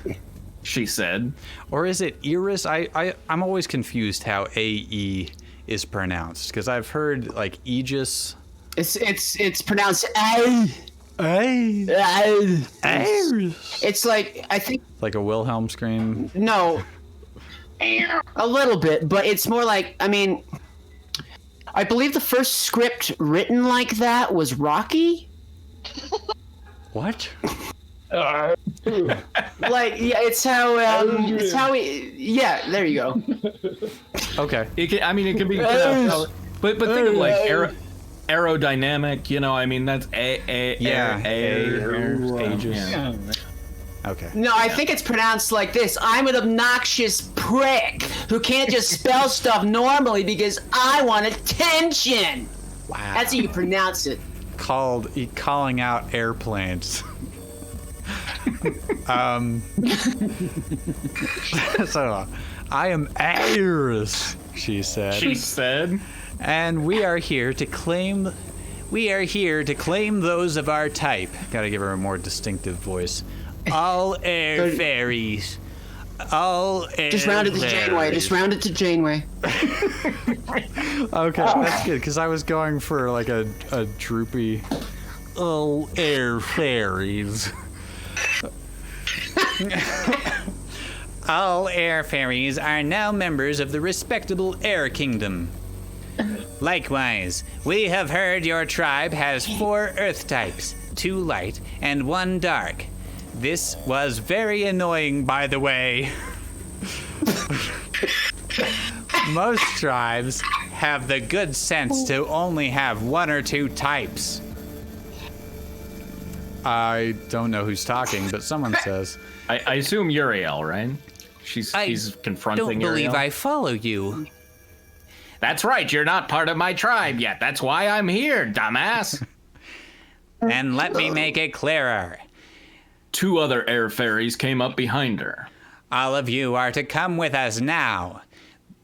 she said.
Or is it Iris? I'm always confused how AE is pronounced because I've heard like Aegis.
It's pronounced A. It's like, I think.
Like a Wilhelm scream.
No. A little bit, but it's more like, I believe the first script written like that was Rocky.
What?
Like, yeah, it's how we. Yeah, there you go.
Okay.
It can be. But think of like aerodynamic. You know, I mean that's aegis.
Yeah. Okay.
No, I think it's pronounced like this. I'm an obnoxious prick who can't just spell stuff normally because I want attention.
Wow.
That's how you pronounce it.
Calling out airplanes. So, I am Iris, she said.
She said.
And we are here to claim those of our type. Gotta give her a more distinctive voice. All air fairies. All air
Just round it to Janeway. Just round it to Janeway.
Okay, that's good, because I was going for like a droopy all air fairies. All air fairies are now members of the respectable Air Kingdom. Likewise, we have heard your tribe has 4 earth types, 2 light and 1 dark. This was very annoying, by the way. Most tribes have the good sense to only have 1 or 2 types. I don't know who's talking, but someone says.
I assume Uriel, right? She's confronting
Uriel. Don't believe
Uriel.
I follow you.
That's right, you're not part of my tribe yet. That's why I'm here, dumbass.
And let me make it clearer.
2 other air fairies came up behind her.
All of you are to come with us now.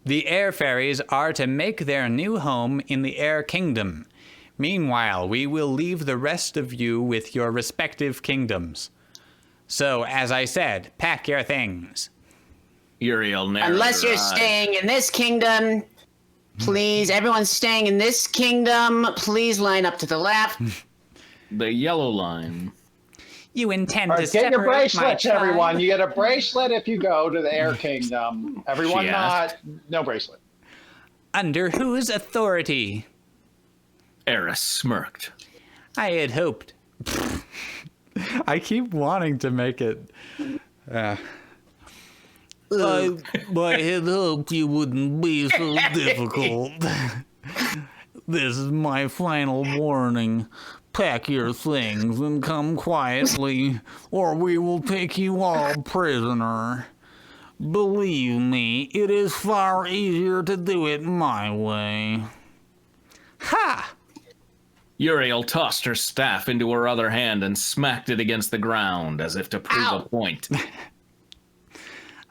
The air fairies are to make their new home in the Air Kingdom. Meanwhile, we will leave the rest of you with your respective kingdoms. So, as I said, pack your things.
Uriel narrowed
Unless
her
you're
eyes.
staying in this kingdom, please, everyone's staying in this kingdom, please line up to the left.
The yellow line.
You intend
All
to
right, get your
separate my
bracelets,
tribe?
everyone. You get a bracelet if you go to the Air Kingdom. Everyone
She
not,
asked.
no bracelet.
Under whose authority?
Eris smirked.
I had hoped. I keep wanting to make it. I had hoped you wouldn't be so difficult. This is my final warning. Pack your things and come quietly, or we will take you all prisoner. Believe me, it is far easier to do it my way. Ha!
Uriel tossed her staff into her other hand and smacked it against the ground as if to prove a point.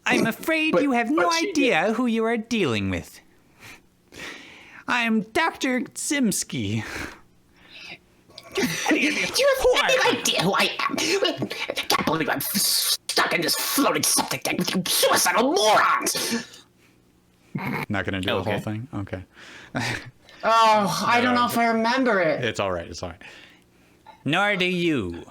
I'm afraid you have no idea who you are dealing with. I'm Dr. Zimski.
Do you have any idea who I am? I can't believe I'm stuck in this floating septic tank with you suicidal morons!
Not gonna do the whole thing? Okay.
Oh, I don't know if I remember it.
It's all right. It's all right. Nor do you.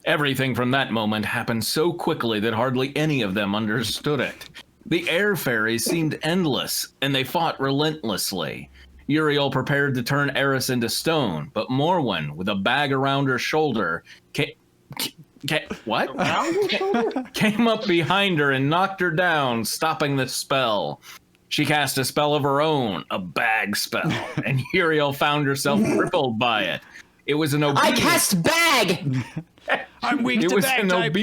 Everything from that moment happened so quickly that hardly any of them understood it. The air fairies seemed endless, and they fought relentlessly. Uriel prepared to turn Eris into stone, but Morwen, with a bag around her shoulder, came up behind her and knocked her down, stopping the spell. She cast a spell of her own, a bag spell, and Uriel found herself crippled by it. It was an obedience.
I cast bag!
I'm weak to bag type.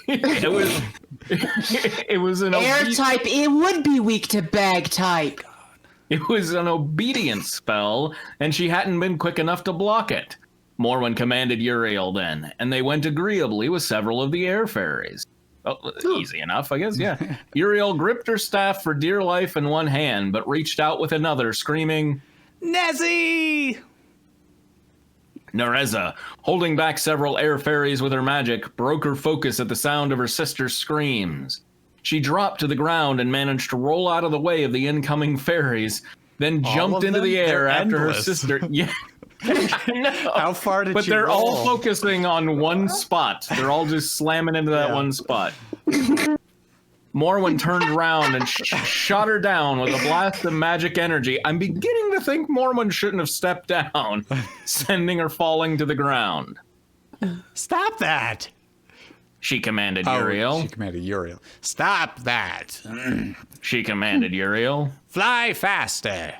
It was an
Air type, it would be weak to bag type.
It was an obedience spell, and she hadn't been quick enough to block it. Morwen commanded Uriel then, and they went agreeably with several of the air fairies. Oh, easy enough, I guess, yeah. Uriel gripped her staff for dear life in one hand, but reached out with another, screaming,
Nessie!
Nereza, holding back several air fairies with her magic, broke her focus at the sound of her sister's screams. She dropped to the ground and managed to roll out of the way of the incoming fairies, then jumped into the air after her sister. Yeah. No.
How far did
but
you
they're
roll?
all focusing on one spot. They're all just slamming into that one spot. Morwen turned around and shot her down with a blast of magic energy. I'm beginning to think Morwen shouldn't have stepped down, sending her falling to the ground.
Stop that!
She commanded Uriel.
She commanded Uriel. Stop that!
She commanded Uriel.
Fly faster!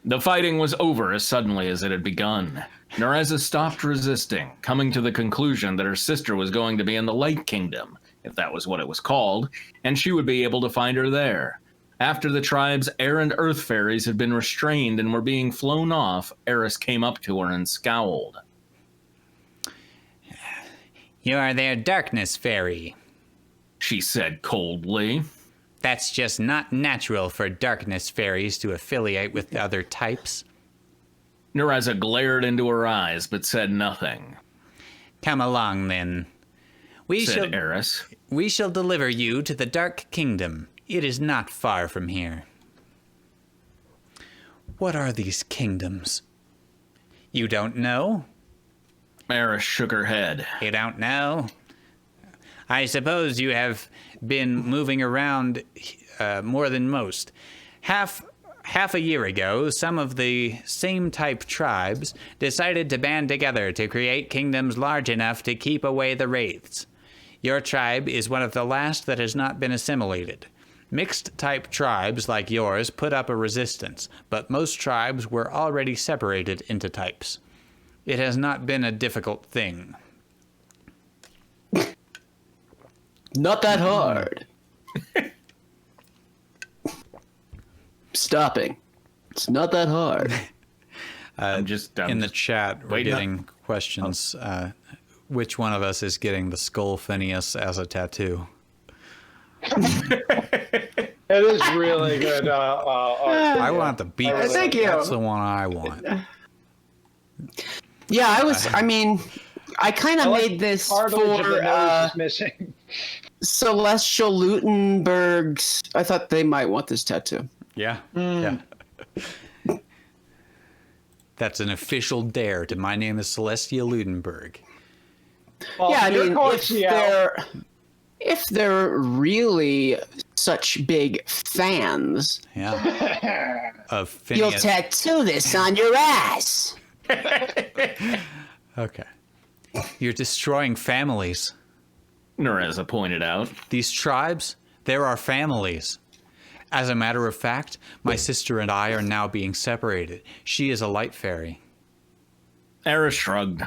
The fighting was over as suddenly as it had begun. Nereza stopped resisting, coming to the conclusion that her sister was going to be in the Light Kingdom, if that was what it was called, and she would be able to find her there. After the tribe's air and earth fairies had been restrained and were being flown off, Eris came up to her and scowled.
You are their darkness fairy,
she said coldly.
That's just not natural for darkness fairies to affiliate with other types.
Nereza glared into her eyes, but said nothing.
Come along, then.
Said Eris.
We shall deliver you to the Dark Kingdom. It is not far from here.
What are these kingdoms?
You don't know?
Eris shook her head.
You don't know? I suppose you have been moving around more than most. Half a year ago, some of the same type tribes decided to band together to create kingdoms large enough to keep away the wraiths. Your tribe is one of the last that has not been assimilated. Mixed type tribes like yours put up a resistance, but most tribes were already separated into types. It has not been a difficult thing.
Not that hard. Stopping. It's not that hard.
I'm just
in the chat, we're getting questions. Which one of us is getting the skull Phineas as a tattoo?
It is really good.
I want the beat.
Thank you.
That's the one I want.
Yeah, I kind of made this for
missing.
Celestial Lutenberg's. I thought they might want this tattoo.
Yeah. Yeah. That's an official dare to my name is Celestia Ludenberg.
Well,
yeah, I mean, if they're really such big fans,
of Phineas.
You'll tattoo this on your ass.
Okay. You're destroying families.
Nereza pointed out.
These tribes, they're our families. As a matter of fact, my sister and I are now being separated. She is a light fairy.
Eris shrugged.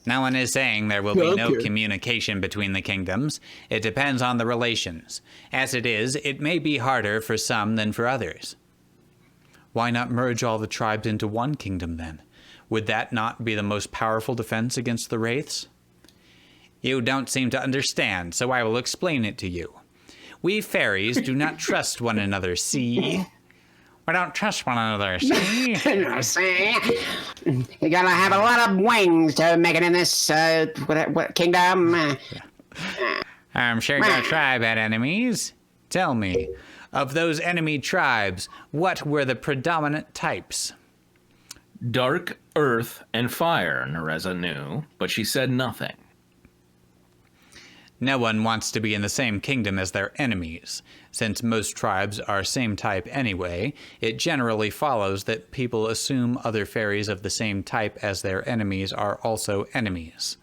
No one is saying there will be no communication between the kingdoms. It depends on the relations. As it is, it may be harder for some than for others.
Why not merge all the tribes into one kingdom then? Would that not be the most powerful defense against the wraiths?
You don't seem to understand, so I will explain it to you. We fairies do not trust one another, see? We don't trust one another, see?
See? You gotta have a lot of wings to make it in this, what kingdom?
I'm sure your tribe had enemies. Tell me, of those enemy tribes, what were the predominant types?
Dark, earth, and fire, Nereza knew, but she said nothing.
No one wants to be in the same kingdom as their enemies. Since most tribes are same type anyway, it generally follows that people assume other fairies of the same type as their enemies are also enemies.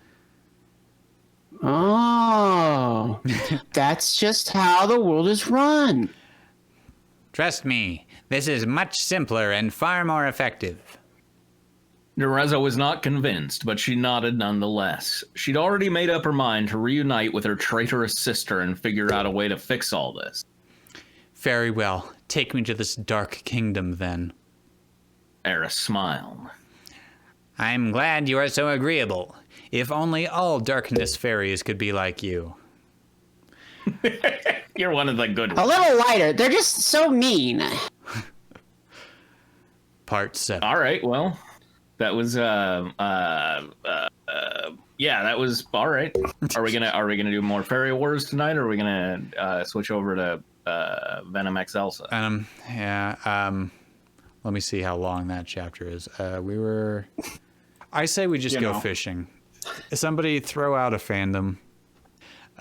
Oh, that's just how the world is run.
Trust me, this is much simpler and far more effective.
Nereza was not convinced, but she nodded nonetheless. She'd already made up her mind to reunite with her traitorous sister and figure out a way to fix all this.
Very well. Take me to this dark kingdom, then.
Eris smiled.
I'm glad you are so agreeable. If only all darkness fairies could be like you.
You're one of the good ones.
A little lighter. They're just so mean.
Part 7.
All right, well... That was yeah, that was all right. Are we gonna do more Faerie Wars tonight, or are we gonna switch over to Venom X Elsa?
Let me see how long that chapter is. I say we just go fishing. Somebody throw out a fandom.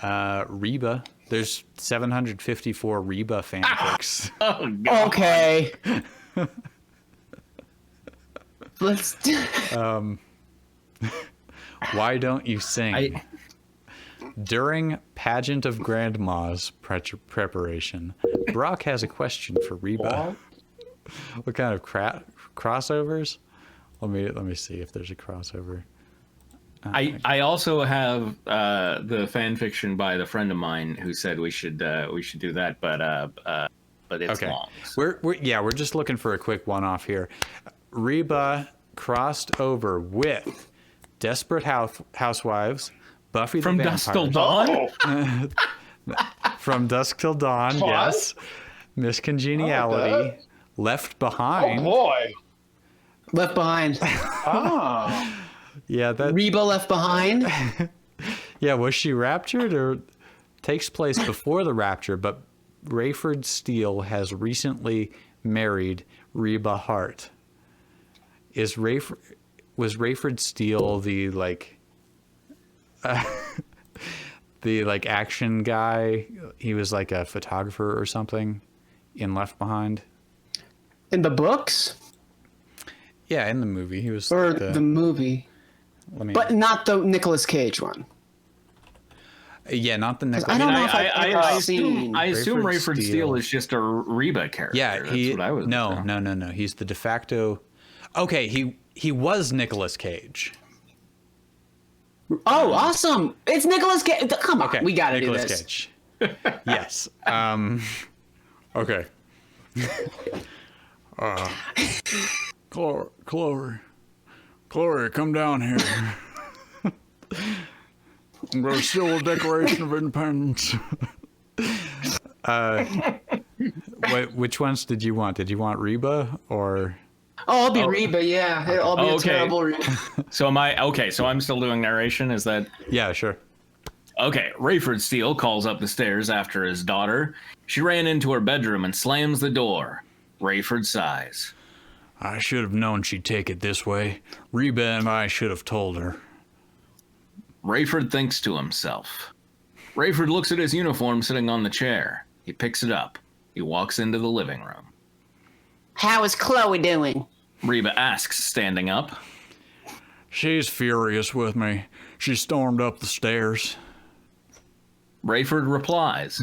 Reba. There's 754 Reba fanfics.
Oh God.
Okay. Let's.
Why don't you sing? During pageant of grandma's preparation, Brock has a question for Reba. What kind of crossovers? Let me see if there's a crossover.
I also have the fan fiction by the friend of mine who said we should do that, but it's long.
We're just looking for a quick one-off here. Reba crossed over with Desperate Housewives, Buffy the Vampire
Dusk Till Dawn.
From Dusk Till Dawn,
Fun.
yes. Miss Congeniality, Left Behind.
Oh boy.
Left Behind.
Ah.
Yeah, that
Reba Left Behind.
Yeah, was she raptured or takes place before the rapture, but Rayford Steele has recently married Reba Hart. Was Rayford Steele the action guy? He was like a photographer or something in Left Behind.
In the books?
Yeah, in the movie. He was
Or the movie. But not the Nicolas Cage one.
Yeah, not the Nicolas.
I don't know if I've ever seen.
I assume Rayford Steele is just a Reba character.
Yeah,
That's what I was.
No. He's the de facto. Okay, he was Nicolas Cage.
Oh, awesome! It's Nicolas Cage. Come on,
Okay,
we gotta
Nicolas
do this.
Cage. Yes. Okay.
Chloe, come down here. I'm going to steal the Declaration of Independence.
Which ones did you want? Did you want Reba or?
Oh, I'll be Reba. Yeah, I'll be a terrible Reba.
So I'm still doing narration. Is that?
Yeah, sure.
Okay, Rayford Steele calls up the stairs after his daughter. She ran into her bedroom and slams the door. Rayford sighs.
I should have known she'd take it this way. Reba and I should have told her.
Rayford thinks to himself. Rayford looks at his uniform sitting on the chair. He picks it up. He walks into the living room.
How is Chloe doing?
Reba asks, standing up.
She's furious with me. She stormed up the stairs.
Rayford replies.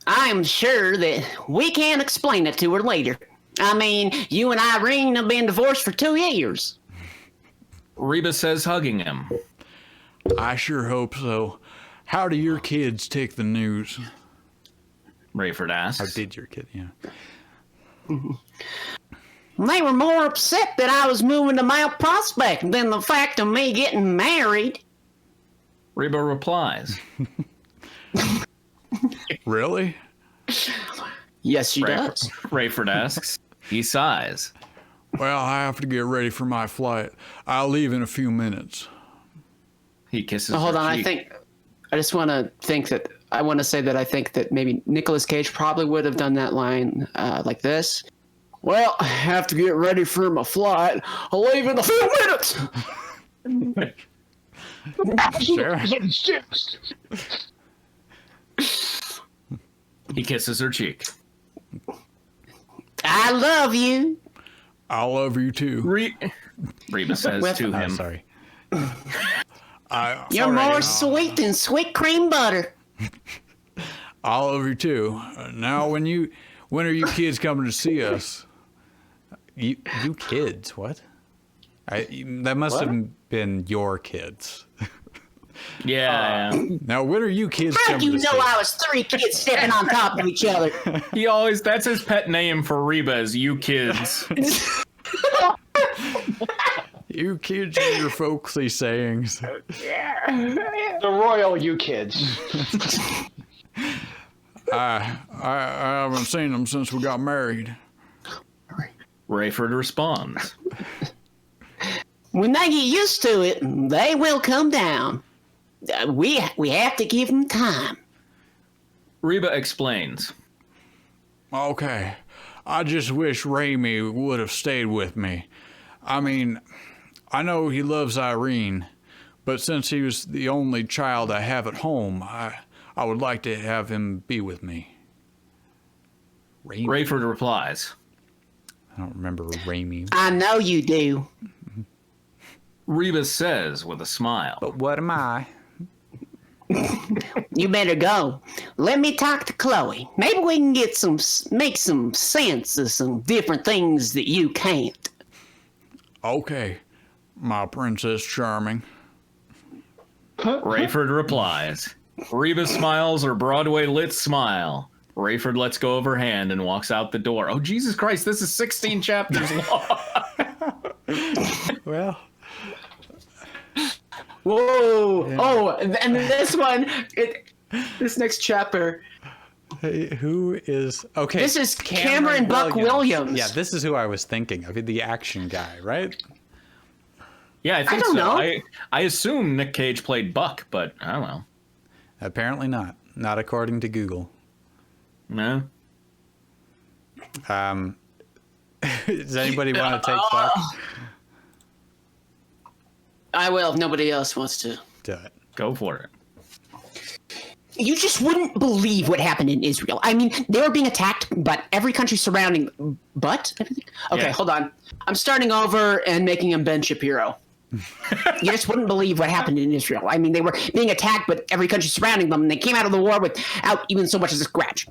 I'm sure that we can explain it to her later. I mean, you and Irene have been divorced for 2 years.
Reba says, hugging him.
I sure hope so. How do your kids take the news?
Rayford asks.
How did your kid? Yeah.
They were more upset that I was moving to Mount Prospect than the fact of me getting married.
Reba replies.
Really?
Yes, she does.
Rayford asks. He sighs.
Well, I have to get ready for my flight. I'll leave in a few minutes.
He kisses
Hold
her
on,
cheek.
I want to say that I think that maybe Nicolas Cage probably would have done that line like this. Well, I have to get ready for my flight. I'll leave in a few minutes.
Sure.
He kisses her cheek.
I love you.
I love you too.
Reba says to him.
Sorry.
You're more sweet than sweet cream butter.
I love you too. Now, when are you kids coming to see us?
You kids? What? That must have been your kids.
Yeah.
Now, when are you kids
How'd
coming
you
to
know
see us?
I was 3 kids stepping on top of each other?
That's his pet name for Reba is you kids.
You kids and your folksy sayings.
The royal you kids.
I haven't seen them since we got married.
Rayford responds.
When they get used to it, they will come down. We have to give them time.
Reba explains.
Okay. I just wish Raimi would have stayed with me. I mean, I know he loves Irene, but since he was the only child I have at home, I would like to have him be with me.
Rayford replies.
I don't remember Raimi.
I know you do.
Reba says with a smile.
But what am I?
You better go. Let me talk to Chloe. Maybe we can make some sense of some different things that you can't.
Okay, my Princess Charming.
Rayford replies. Reba smiles her Broadway lit smile. Rayford lets go of her hand and walks out the door. Oh, Jesus Christ, this is 16 chapters long.
Well.
Whoa! Yeah. Oh, and this one, this next chapter.
Hey, who is okay?
This is Cameron Buck Williams.
Yeah, this is who I was thinking of, the action guy, right?
Yeah, I think
I don't know.
I assume Nick Cage played Buck, but I don't know.
Apparently not. Not according to Google.
No.
Does anybody want to take Buck?
I will if nobody else wants to.
Do it.
Go for it.
You just wouldn't believe what happened in Israel. I mean, they were being attacked, but every country surrounding. But everything. Okay, hold on. I'm starting over and making him Ben Shapiro. You just wouldn't believe what happened in Israel. I mean, they were being attacked, but every country surrounding them, and they came out of the war without even so much as a scratch.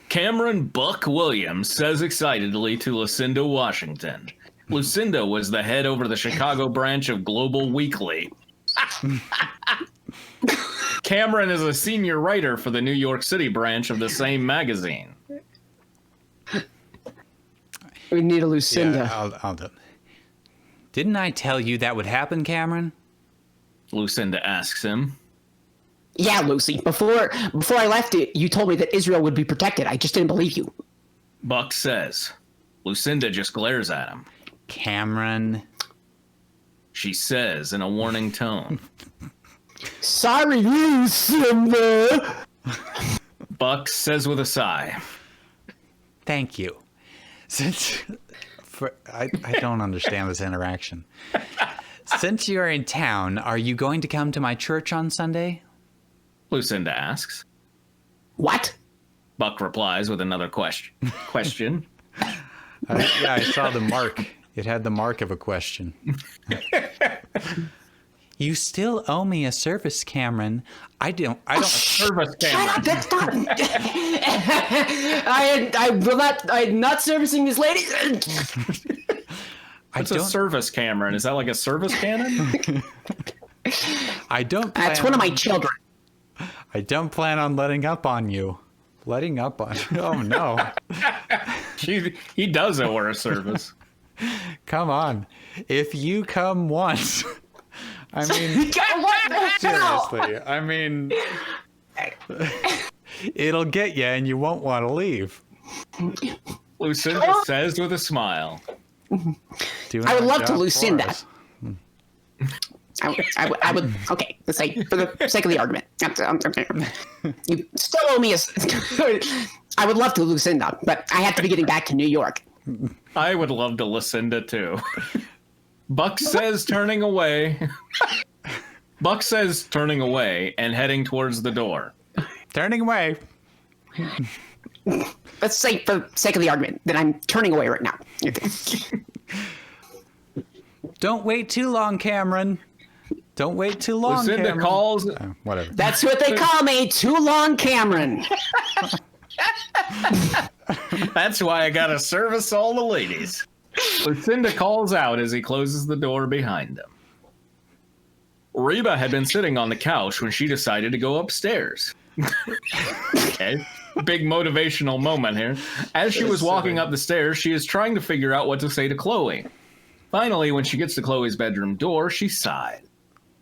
Cameron Buck Williams says excitedly to Lucinda Washington. Lucinda was the head over the Chicago branch of Global Weekly. Cameron is a senior writer for the New York City branch of the same magazine.
We need a Lucinda.
Yeah, I'll do it. Didn't I tell you that would happen, Cameron?
Lucinda asks him.
Yeah, Lucy. Before I left it, you told me that Israel would be protected. I just didn't believe you.
Buck says. Lucinda just glares at him.
Cameron.
She says in a warning tone.
Sorry, Lucinda.
Buck
says with a sigh.
Thank you. I don't understand this interaction. Since you're in town, are you going to come to my church on Sunday?
Lucinda asks.
What?
Buck replies with another question.
I saw the mark. It had the mark of a question. You still owe me a service, Cameron. I don't.
Service, Cameron.
Shut up! That's not. I'm not servicing this lady.
What's a service, Cameron? Is that like a service cannon?
I don't.
That's one of my children.
I don't plan on letting up on you. Letting up on you? Oh no.
He does owe her a service.
Come on. If you come once. I mean, seriously. I mean, it'll get you and you won't want to leave.
Lucinda says with a smile.
I would love to Lucinda. I would. Okay, let's say for the sake of the argument, you still owe me I would love to Lucinda, but I have to be getting back to New York.
I would love to Lucinda too. Buck says, turning away. Buck says, turning away and heading towards the door.
Turning away.
Let's say, for the sake of the argument, that I'm turning away right now.
Don't wait too long, Cameron. Don't wait too long,
Lucinda
Cameron.
calls.
Whatever.
That's what they call me, Too Long Cameron.
That's why I got to service all the ladies. Lucinda calls out as he closes the door behind him. Reba had been sitting on the couch when she decided to go upstairs. Okay, big motivational moment here. As she was walking up the stairs, she is trying to figure out what to say to Chloe. Finally, when she gets to Chloe's bedroom door, she sighed.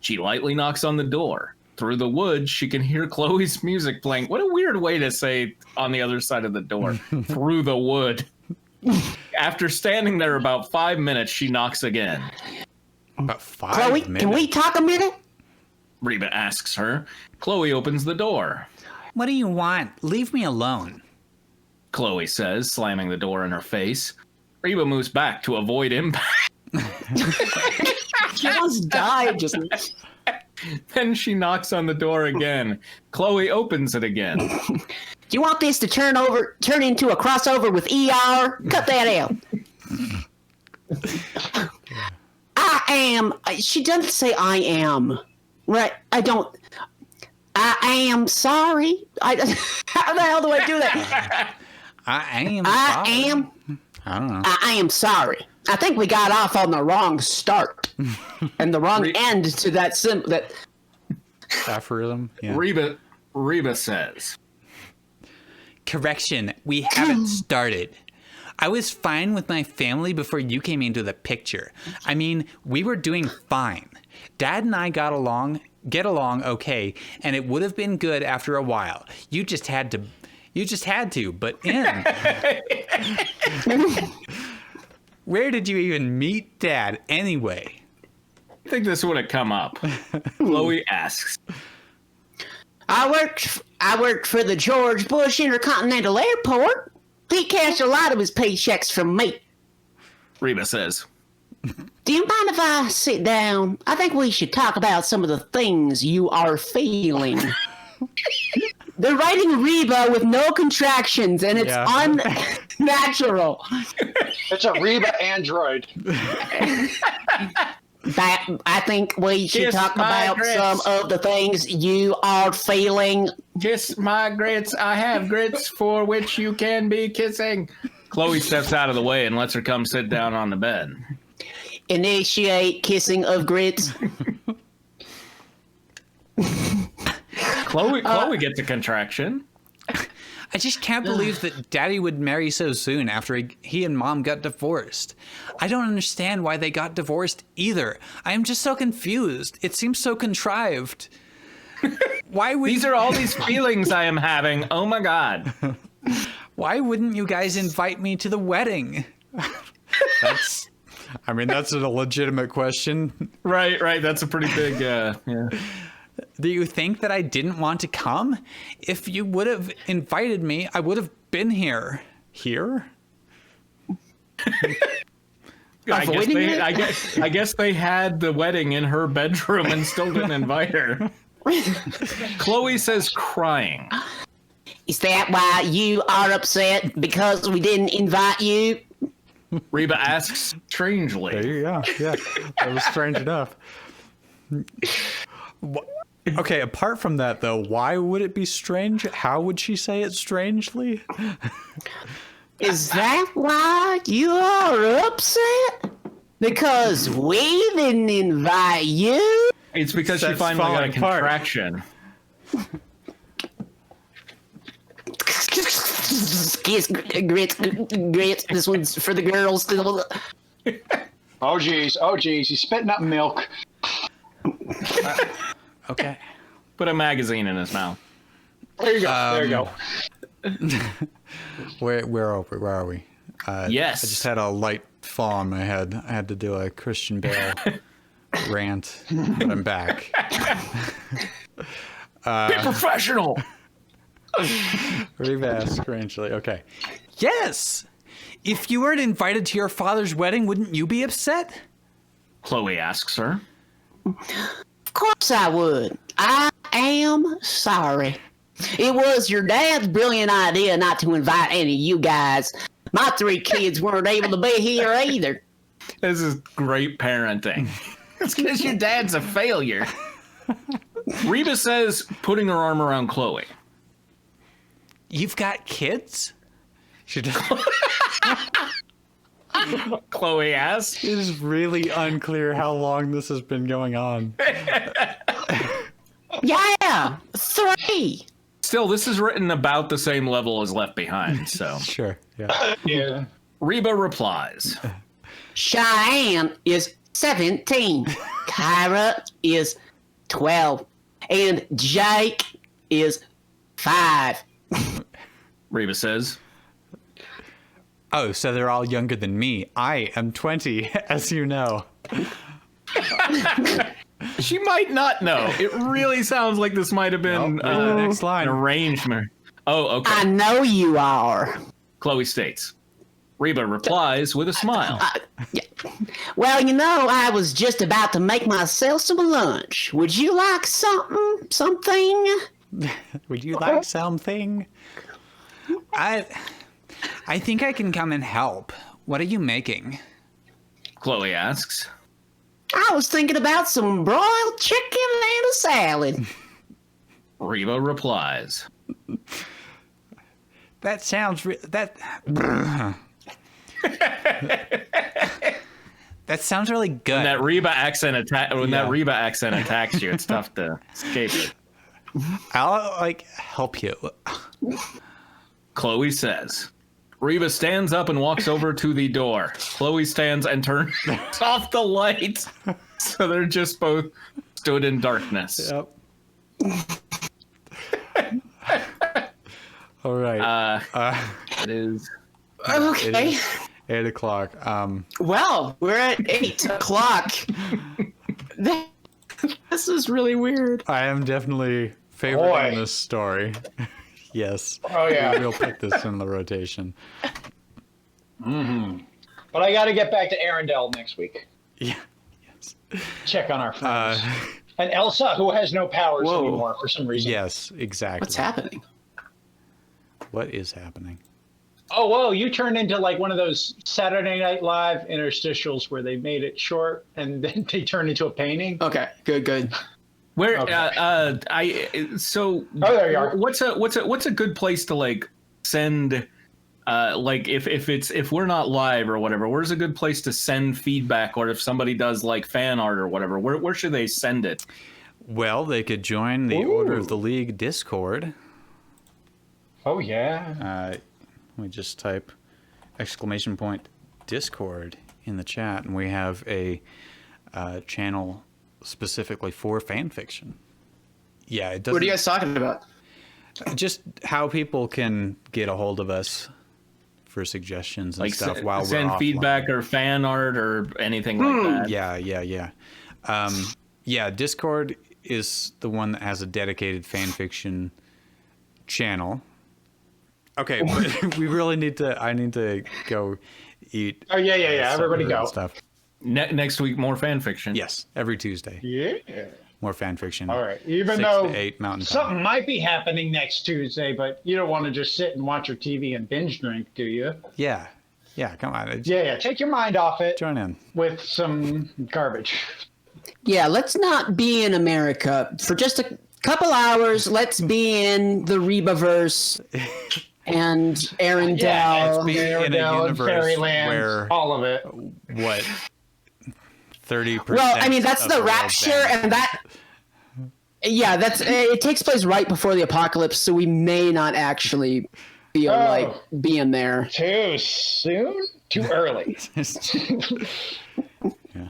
She lightly knocks on the door. Through the woods, she can hear Chloe's music playing. What a weird way to say on the other side of the door. Through the wood. After standing there about 5 minutes, she knocks again.
About 5
Chloe,
minutes?
can we talk a minute?
Reba asks her. Chloe opens the door.
What do you want? Leave me alone.
Chloe says, slamming the door in her face. Reba moves back to avoid impact.
She almost died just.
Then she knocks on the door again. Chloe opens it again.
Do you want this to turn into a crossover with ER? Cut that out. I am. She doesn't say I am. Right? I don't. I am sorry. How the hell do I do that?
I am.
I don't know. I am sorry. I think we got off on the wrong start and the wrong end to that that
aphorism. Yeah.
Reba says,
"Correction, we haven't started. I was fine with my family before you came into the picture. I mean, we were doing fine. Dad and I get along okay, and it would have been good after a while. You just had to, but where did you even meet Dad anyway?"
I think this would have come up. Chloe asks,
I worked for the George Bush Intercontinental Airport. He cashed a lot of his paychecks from me.
Reba says,
Do you mind if I sit down? I think we should talk about some of the things you are feeling. They're writing Reba with no contractions, and it's unnatural.
It's a Reba android.
I think we should talk about some of the things you are feeling.
Kiss my grits. I have grits for which you can be kissing. Chloe steps out of the way and lets her come sit down on the bed.
Initiate kissing of grits.
Chloe gets a contraction.
I just can't believe that Daddy would marry so soon after he and Mom got divorced. I don't understand why they got divorced either. I am just so confused. It seems so contrived. Why would
These are all these feelings I am having. Oh my God.
Why wouldn't you guys invite me to the wedding?
That's a legitimate question.
Right. That's a pretty big, yeah.
Do you think that I didn't want to come? If you would have invited me, I would have been here. Here?
I guess they had the wedding in her bedroom and still didn't invite her. Chloe says, crying.
Is that why you are upset because we didn't invite you?
Reba asks strangely.
There you go. Yeah, that was strange enough. Okay, apart from that, though, why would it be strange? How would she say it strangely?
Is that why you are upset? Because we didn't invite you?
It's because she finally got a contraction.
Grits. This one's for the girls.
Oh, geez. He's spitting up milk.
Okay.
Put a magazine in his mouth.
There you go.
Where are we?
Yes.
I just had a light fall on my head. I had to do a Christian Bale rant, but I'm back.
Be professional.
Reba strangely. Okay.
Yes. If you weren't invited to your father's wedding, wouldn't you be upset?
Chloe asks her.
Of course I would. I am sorry. It was your dad's brilliant idea not to invite any of you guys. My 3 kids weren't able to be here either.
This is great parenting. It's because your dad's a failure. Reba says, putting her arm around Chloe.
You've got kids?
She just...
Chloe asks.
It is really unclear how long this has been going on.
Yeah, 3.
Still, this is written about the same level as Left Behind, so.
Sure, yeah.
Yeah.
Reba replies.
Cheyenne is 17. Kyra is 12. And Jake is 5.
Reba says. Oh, so they're all younger than me. I am 20, as you know.
She might not know. It really sounds like this might have been
next line.
An arrangement. Oh, okay.
I know you are.
Chloe states. Reba replies with a smile.
Yeah. Well, you know, I was just about to make myself some lunch. Would you like something?
Would you like something? I think I can come and help. What are you making?
Chloe asks.
I was thinking about some broiled chicken and a salad.
Reba replies.
That sounds that sounds really good.
When that Reba accent attacks you, it's tough to escape it.
I'll help you.
Chloe says. Reba stands up and walks over to the door. Chloe stands and turns off the light. So they're just both stood in darkness.
Yep. All right.
It is.
Okay.
It is 8 o'clock.
Well, we're at 8 o'clock. This is really weird.
I am definitely favoring this story. Yes.
Oh, yeah.
We'll put this in the rotation.
Mm-hmm. But I got to get back to Arendelle next week.
Yeah. Yes.
Check on our friends. And Elsa, who has no powers anymore for some reason.
Yes, exactly.
What's happening?
What is happening?
Oh, whoa, you turned into like one of those Saturday Night Live interstitials where they made it short and then they turned into a painting.
Okay, good.
Where
Okay.
there you are. What's a good place to like send if we're not live or whatever, where's a good place to send feedback, or if somebody does like fan art or whatever, where should they send it?
Well, they could join the Order of the League Discord.
Oh yeah.
Let me just type !Discord in the chat, and we have a channel specifically for fan fiction. Yeah, it doesn't.
What are you guys talking about?
Just how people can get a hold of us for suggestions and stuff while we're
send
offline.
feedback or fan art or anything like that.
Yeah. Discord is the one that has a dedicated fan fiction channel. Okay, but we really need to. I need to go eat.
Oh yeah. Everybody go.
Stuff.
Next week, more fan fiction.
Yes, every Tuesday.
Yeah.
More fan fiction.
All right. Even
6
though
to 8 Mountain
something
Time.
might be happening next Tuesday, but you don't want to just sit and watch your TV and binge drink, do you?
Yeah. Come on.
Yeah. Take your mind off it.
Join in
with some garbage.
Yeah, let's not be in America for just a couple hours. Let's be in the Rebaverse and Arendelle.
Yeah, let's be in a universe
Fairyland,
where
all of it.
What? 30%.
Well, I mean, that's
of
the
world
rapture,
vanishes.
and that. Yeah, it takes place right before the apocalypse, so we may not actually feel like being there.
Too soon? Too early.
Yeah.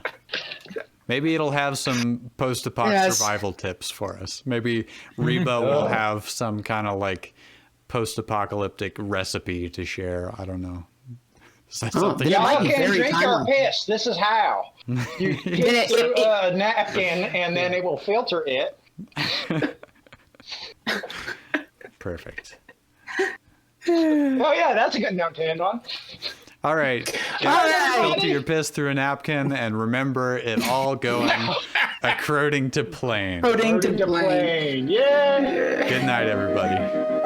Maybe it'll have some post-apoc survival tips for us. Maybe Reba will have some kind of like post-apocalyptic recipe to share. I don't know.
Something
Y'all can drink our piss. This is how. You get through a napkin and then it will filter it.
Perfect.
Oh yeah, that's a good note to end on.
All right. Filter your piss through a napkin and remember it all going according to plan.
According to plan.
Yeah.
Good night, everybody.